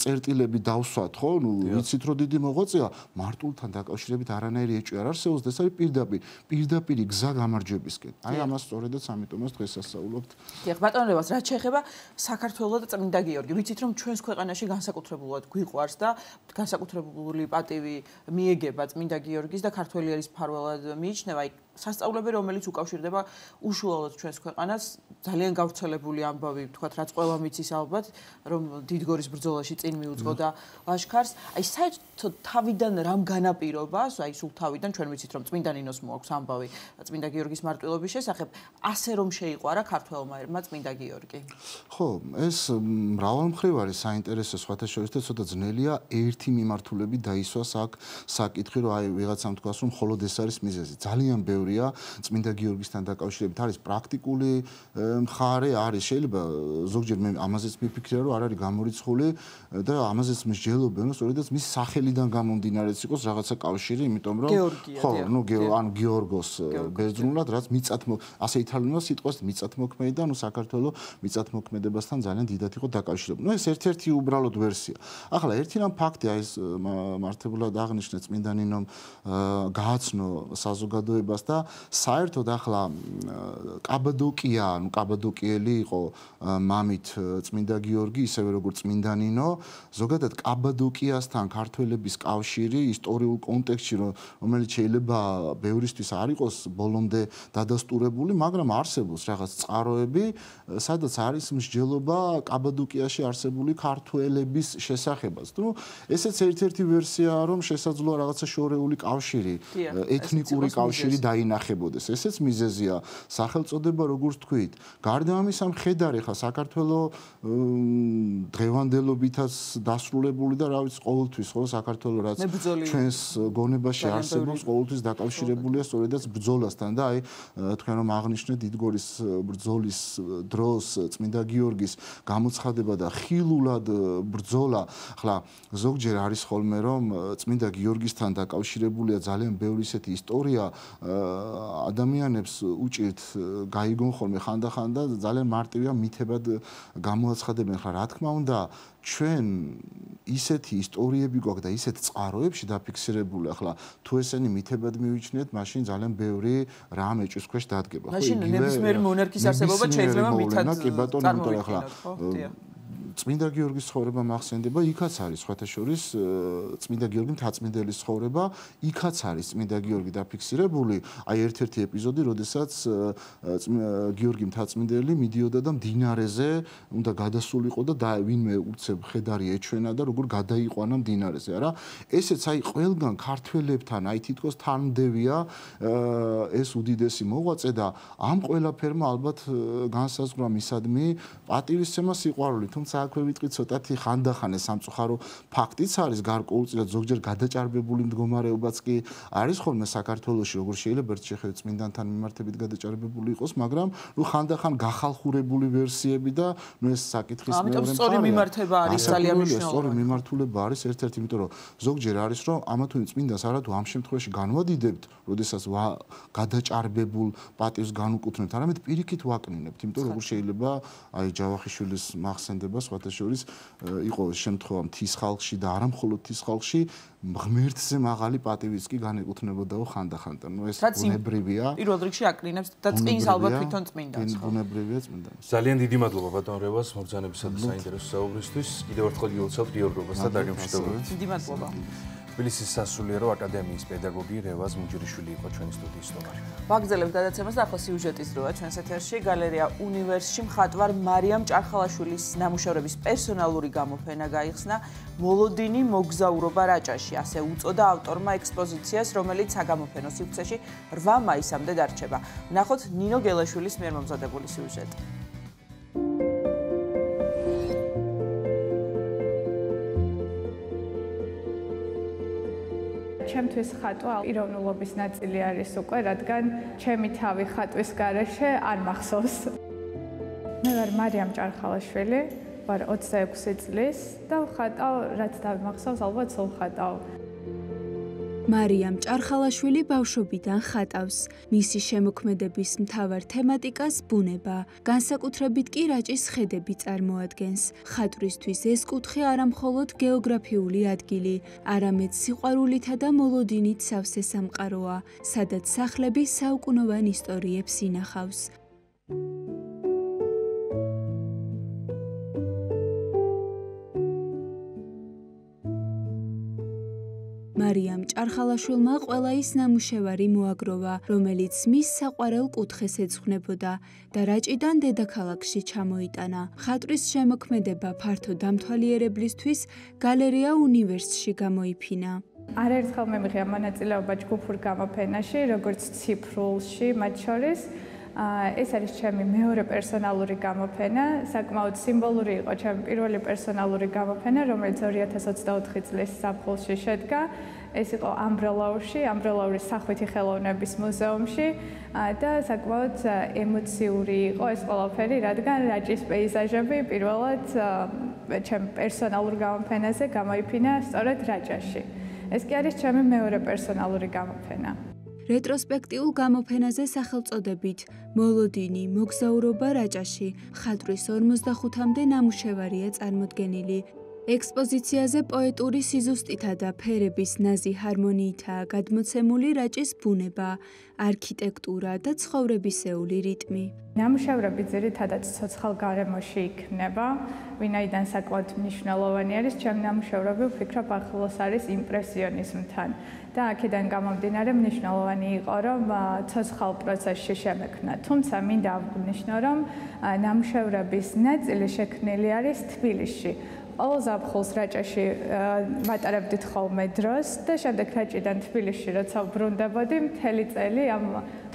G: წერტილები დავსვათ, ხო? ნუ ვიცით რომ დიდი მოღვაწეა, მარტვილთან დაკავშირებით არანაირი ეჭვი არ არსებობს და ეს არის პირდაპირი გზა გამარჯვებისკენ. აი ამას სწორედაც ამიტომაც დღეს ასწავლობთ.
A: დიახ, ბატონებას რაც შეეხება საქართველოს და წმინდა გიორგი, ვიცით რომ ჩვენს ქვეყანაში განსაკუთრებულად გვიყვარს და განსაკუთრებული პატივი მიეგება წმინდა გიორგის და ქართველი ერის მფარველად მიიჩნევა. აი სასწავლებელი, რომელიც უკავშირდება უშუალოდ ჩვენს ქვეყანას, ძალიან გავრცელებული ამბავი, თქვათ, რაც ყველამ იცის ალბათ, რომ დიდგორის ბრძოლაში წინ მიუძღო და ლაშქარს. აი საერთოდ თავიდან რამ განაპირობას, აი სულ თავიდან ჩვენ ვიცით რომ წმინდა ნინოს მოაქვს ამბავი წმინდა გიორგის მარტვილობის შესახებ, ასე რომ შეიყვარა ქართველმა ერმა წმინდა გიორგი.
G: ხო, ეს მრავალმხრივარი საინტერესო სხვათა შორის და ცოტა ძნელია ერთი მიმართულებით დაისვას აქ საკითხი, რომ აი ვიღაცამ თქვას, რომ მხოლოდ ეს არის მიზეზი. ძალიან ბევრია წმინდა გიორგისთან დაკავშირებით, არის პრაქტიკული მხარე, არის შეიძლება ზოგჯერ მე ამაზეც მიფიქრია, რომ არ არის გამორიცხული და ამაზეც მსჯელობენ, რომ სწორედაც მის სახელიდან გამომდინარეც იყოს რაღაცა კავშირი, იმიტომ რომ ხო, ნუ ანუ გიორგოს ბერძნულად, რაც ასე ითარგმნება სიტყვას მიწათმოქმედი და ნუ საქართველოს მიწათმოქმედებასთან ძალიან დიდად იყო დაკავშირებული. ნუ ეს ერთ-ერთი უბრალოდ ვერსია. ახლა ერთი რამ ფაქტია, ეს მართებულად აღნიშნე წმინდა ნინომ გააცნო საზოგადოებას და საერთოდ ახლა კაბადოკია, ანუ კაბადოკიელი იყო მამით წმინდა გიორგი, ისევე როგორც წმინდა ნინო, ზოგადად კაბადოკიასთან ქართველების კავშირი ისტორიულ კონტექსტში, რომელიც შეიძლება ბევრისთვის არ იყოს ბოლომდე დადასტურებული, მაგრამ არსებობს რაღაც წყაროები, სადაც არის მსჯელობა კაბადოკიაში არსებული ქართველების შესახებაც. ნუ ესეც ერთ-ერთი ვერსიაა, რომ შესაძლოა რაღაცა შორეული კავშირი, ეთნიკური კავშირი დაინახებოდეს. ესეც მიზეზია სახელწოდება, როგორც თქვით. გარდა ამისა, მხედარი ხა საქართველოს დღევანდელობითაც დასრულებული და რა ვიცი, ყოველთვის ხო საქართველოს რაც ჩვენს გონებაში არსებობს, ყოველთვის დაკავშირებულია სწორედაც ბრძოლასთან და აი თქვენ რომ აღნიშნეთ დიდგორის ბრძოლის დროს წმინდა გიორგის გამოცხადება და ხილულად ბრძოლა. ახლა ზოგჯერ არის ხოლმე რომ წმინდა გიორგისთან დაკავშირებულია ძალიან ბევრი ისეთი ისტორია, ადამიანებს უჭირთ გაიგონ ხოლმე ხანდახან და ძალიან მარტივია მითებად გამოაცხადებენ. ახლა რა თქმა უნდა ჩვენ ისეთი ისტორიები გვაქვს და ისეთ წყაროებში დაფიქსირებული. ახლა თუ ესენი მითებად მივიჩნიეთ, მაშინ ძალიან ბევრი რამ ეჭვის ქვეშ დადგება.
A: მაშინ ნებისმიერი მონარქის არსებობა შეიძლება მითად
G: წარმოვიდგინოთ, ხო? წმინდა გიორგის ცხოვრება მახსენდება, იქაც არის სხვათა შორის წმინდა გიორგი მთაწმინდელის ცხოვრება, იქაც არის წმინდა გიორგი დაფიქსირებული. აი ერთ-ერთი ეპიზოდი, როდესაც გიორგი მთაწმინდელი მიდიოდა და მდინარეზე უნდა გადასულიყო და ვინმე უცებ ხედარი ეჩვენა და როგორ გადაიყვანა მდინარეზე, არა? ესეც აი ყველგან ქართველებთან აი თითქოს თანმდევია ეს უდიდესი მოღვაწე და ამ ყველაფერმა ალბათ განსაზღვრა მისადმი პატივისცემა სიყვარული, თუმცა აქვე ვიტყვი ცოტათი ხანდახან ეს სამწუხარო ფაქტიც არის გარკვეულწილად ზოგჯერ გადაჭარბებული მდგომარეობაც კი არის ხოლმე საქართველოში, როგორ შეიძლება ერთ შეხედვით წმინდანთან მიმართებით გადაჭარბებული იყოს, მაგრამ ნუ ხანდახან გახალხურებული ვერსიები და ნუ ეს საკითხის მეორე
A: ამიტომ სწორი მიმართება არის ძალიან მნიშვნელოვანი.
G: სწორი მიმართულება არის ერთ-ერთი, იმიტომ რომ ზოგჯერ არის რომ ამა თუ იმ წმინდანს არათუ ამ შემთხვევაში განვადიდებთ, როდესაც გადაჭარბებულ პატივს განუკუთვნებთ, არამედ პირიქით ვაკნინებთ, იმიტომ რომ როგორ შეიძლება აი ჯავახიშვილის მახსენდება სხვათა შორის იყო შემთხვევა მთის ხალხში და არა მხოლოდ მთის ხალხში ღმერთზე მაღალი პატივიც კი განეკუთვნებოდაო ხანდახან. ნუ ეს ბუნებრივია.
A: პირველ რიგში აკრინებს და წინს ალბათ თვითონ წმინდანს.
G: ბუნებრივია წმინდანს.
B: ძალიან დიდი მადლობა ბატონ რევას მოგზაურობისა და საინტერესო საუბრისთვის. კიდევ ერთხელ გილოცავთ გიორგობას და დაგემშვიდობებით.
A: დიდი მადლობა.
B: თბილისის სასულიერო აკადემიის პედაგოგი რევაზ მუჯრიშვილი იყო ჩვენი სტუდიის სტუმარი.
A: ვაგრძელებთ გადაცემას და ახლა სიუჟეტის დროა ჩვენს ეთერში. გალერეა უნივერსში მხატვარ მარიამ ჭარხალაშვილის ნამუშევრების პერსონალური გამოფენა გაიხსნა მოლოდინი მოგზაურობა რაჭაში. ასე უწოდა ავტორმა ექსპოზიციას, რომელიც საგამოფენო სივრცეში 8 მაისამდე დარჩება. ვნახოთ ნინო გელაშვილის მიერ მომზადებული სიუჟეტი.
H: ჩემთვის ხატვა პიროვნულობის ნაწილი არის უკვე, რადგან ჩემი თავი ხატვის გარეშე არ მახსოვს. მე ვარ მარიამ ჭარხალაშვილი, ვარ 26 წლის და ვხატავ, რაც დავიმახსოვს, ალბათ სულ ვხატავ.
I: მარიამ ჭარხალაშვილი ბავშვობიდან ხატავს. მისი შემოქმედების მთავარ თემატიკას ბუნება, განსაკუთრებით კი რაჭის ხედები წარმოადგენს. ხატვრისთვის ეს კუთხე არა მხოლოდ გეოგრაფიული ადგილი, არამედ სიყვარულითა და მოლოდინით სავსე სამყაროა, სადაც სახლები საუკუნოვან ისტორიებს ინახავს. მარიამ ჭარხალაშვილმა ყველა ის ნამუშევარი მოაგროვა, რომელიც მის საყვარელ კუთხეს ეძღვნებოდა და რაჭიდან დედაქალაქში ჩამოიტანა. ხატვის შემოქმედება ფართო დამთვალიერებლისთვის გალერეა უნივერსში გამოიფინა.
H: არაერთხელ მე მიღია მონაწილეობა ჯგუფურ გამოფენაში, როგორც ციფრულში, მათ შორის ეს არის ჩემი მეორე პერსონალური გამოფენა, საკმაოდ სიმბოლური იყო ჩემი პირველი პერსონალური გამოფენა, რომელიც 2024 წლის ზაფხულში შედგა. ეს იყო ამბრელაურის სახვითი ხელოვნების მუზეუმში და საკმაოდ ემოციური იყო ეს ყველაფერი, რადგან რაჭის პეიზაჟები პირველად ჩემ პერსონალურ გამოფენაზე გამოიფინა სწორედ რაჭაში. ეს კი არის ჩემი მეორე პერსონალური გამოფენა.
I: რეტროსპექტიულ გამოფენაზე სახელწოდებით მოლოდინი მოგზაურობა რაჭაში ხატვის 45-მდე ნამუშევარია წარმოდგენილი. ექსპოზიციაზე პოეტური სიზუსტითა და ფერების ნაზი ჰარმონიითაა გადმოცემული რაჭის ბუნება, არქიტექტურა და ცხოვრებისეული რიტმი.
H: ნამუშევრები ძირითადად ცოცხალ გარემოში იქნება, ვინაიდან საკმაოდ მნიშვნელოვანი არის ჩემი ნამუშევრები, ვფიქრობ ახლოს არის იმპრესიონიზმთან. და აქედან გამომდინარე მნიშვნელოვანი იყო, რომ ცოცხალ პროცესში შემექმნა. თუმცა მინდა აღნიშნო, რომ ნამუშევრების ნაწილი შექმნილი არის თბილისში. ყოველ ზაფხულს რაჭაში ვატარებდით ხოლმე დროს და შემდეგ რაჭიდან თბილისში როცა ვბრუნდებოდი, მთელი წელი ამ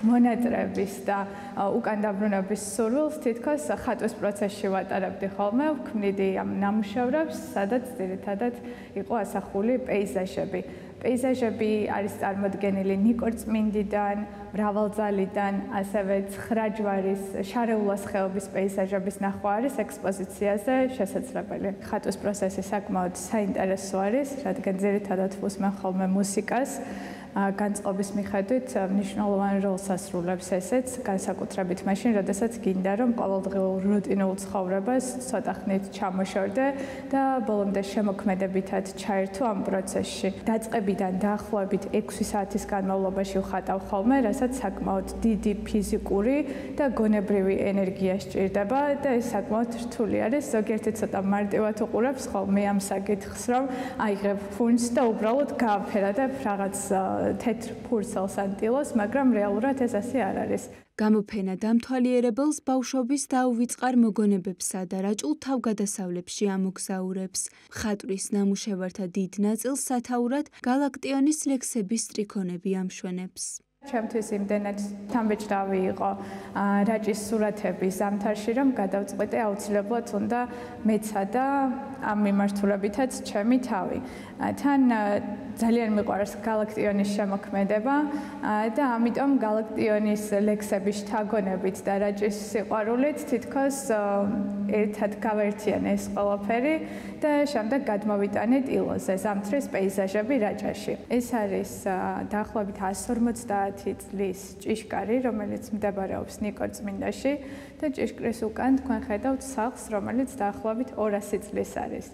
H: მონატრების და უკან დაბრუნების სურვილს თითქოს ხატვის პროცესში ვატარებდი ხოლმე, ვქმნიდი ამ ნამუშევრებს, სადაც ძირითადად იყო ასახული პეიზაჟები. პეიზაჟები არის წარმოდგენილი ნიკორწმინდიდან, მრავალძალიდან, ასევე ცხრაჯვარის, შარეულას ხეობის პეიზაჟების ნახვა არის ექსპოზიციაზე შესაძლებელი. ხატვის პროცესი საკმაოდ საინტერესო არის, რადგან ძირითადად უსმენ ხოლმე მუსიკას განწყობის მიხედვით მნიშვნელოვან როლს ასრულებს ესეც, განსაკუთრებით მაშინ, როდესაც გინდა რომ ყოველდღიურ რუტინულ ცხოვრებას ცოტა ხნით ჩამოშორდე და ბოლომდე შემოქმედებითად ჩაერთო ამ პროცესში. დაწყებიდან დაახლოებით 6 საათის განმავლობაში ვხატავ ხოლმე, რასაც საკმაოდ დიდი ფიზიკური და გონებრივი ენერგია სჭირდება და ეს საკმაოდ რთული არის. ზოგიერთი ცოტა მარტივად უყურებს ხოლმე ამ საკითხს, რომ აიღებ ფუნს და უბრალოდ გააფერადებ რაღაც თეთრ ფურცელს ან ტილოს, მაგრამ რეალურად ეს ასე არ არის.
I: გამოფენა დამთვალიერებელს ბავშვობის დაუვიწყარ მოგონებებსა და რაჭულ თავგადასავლებში ამოგზაურებს. მხატვრის ნამუშევართა დიდ ნაწილს სათაურად გალაქტიონის ლექსების სტრიქონები ამშვენებს.
H: ჩემთვის იმდენად თამბეჭდავი იყო რაჭის სურათები ზამთარში, რომ გადავწყვიტე აუცილებლად უნდა მეცა და ამ მიმართულებითაც ჩემი თავი. თან ძალიან მიყვარს გალაქტიონის შემოქმედება და ამიტომ გალაქტიონის ლექსების შთაგონებით და რაჭის სიყვარულით თითქოს ერთად გავაერთიანე ეს ყველაფერი და შემდეგ გადმოვიტანეთ ილოზე ზამთრის პეიზაჟები რაჭაში. ეს არის დაახლოებით 150 წლის ჭიშკარი, რომელიც მდებარეობს ნიკორწმინდაში და ჭიშკრის უკან თქვენ ხედავთ სახლს, რომელიც დაახლოებით 200 წლის არის.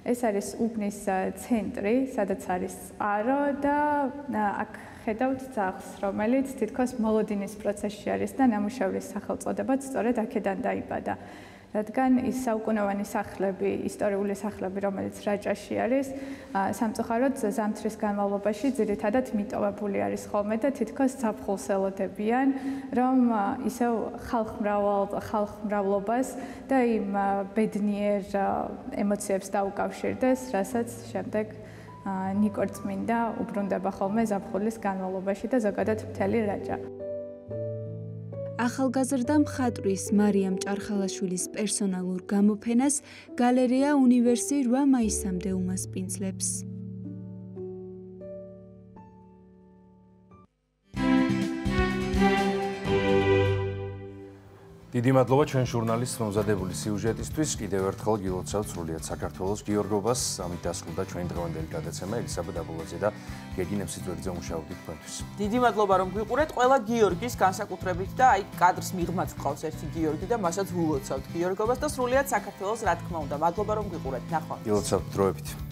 H: ეს არის უბნის ცენტრი, სადაც არის წყარო და აქ ხედავთ ძაღლს, რომელიც თითქოს მოლოდინის პროცესში არის და ნამუშევრის სახელწოდებაც სწორედ აქედან დაიბადა. რადგან ის საუკუნოვანი სახლები, ისტორიული სახლები, რომელიც რაჭაში არის, სამწუხაროდ ზამთრის განმავლობაში ძირითადად მიტოვებული არის ხოლმე და თითქოს ზაფხულს ელოდებიან, რომ ისევ ხალხმრავლობას და იმ ბედნიერ ემოციებს დაუკავშირდეს, რასაც შემდეგ ნიკორწმინდა უბრუნდება ხოლმე ზაფხულის განმავლობაში და ზოგადად მთელი რაჭა.
I: ახალგაზრდა მხატვრის მარიამ ჭარხალაშვილის პერსონალურ გამოფენას გალერეა უნივერსი 8 მაისამდე უმასპინძლებს.
B: დიდი მადლობა ჩვენ ჟურნალისტს მომზადებული სიუჟეტისთვის. კიდევ ერთხელ გილოცავთ სრულიად საქართველოს გიორგობას. ამით დასრულდა ჩვენი დღევანდელი გადაცემა. ელისაბედ აბულაძე და გეგი ნემსიწვერიძე მუშაობდით თქვენთვის.
A: დიდი მადლობა რომ გვიყურეთ. ყველა გიორგის განსაკუთრებით და აი კადრს მიღმაც ყავს ერთი გიორგი და მასაც ვილოცავთ გიორგობას და სრულიად საქართველოს რა თქმა უნდა. მადლობა რომ გვიყურეთ. ნახვამდის.
B: გილოცავთ დროებით.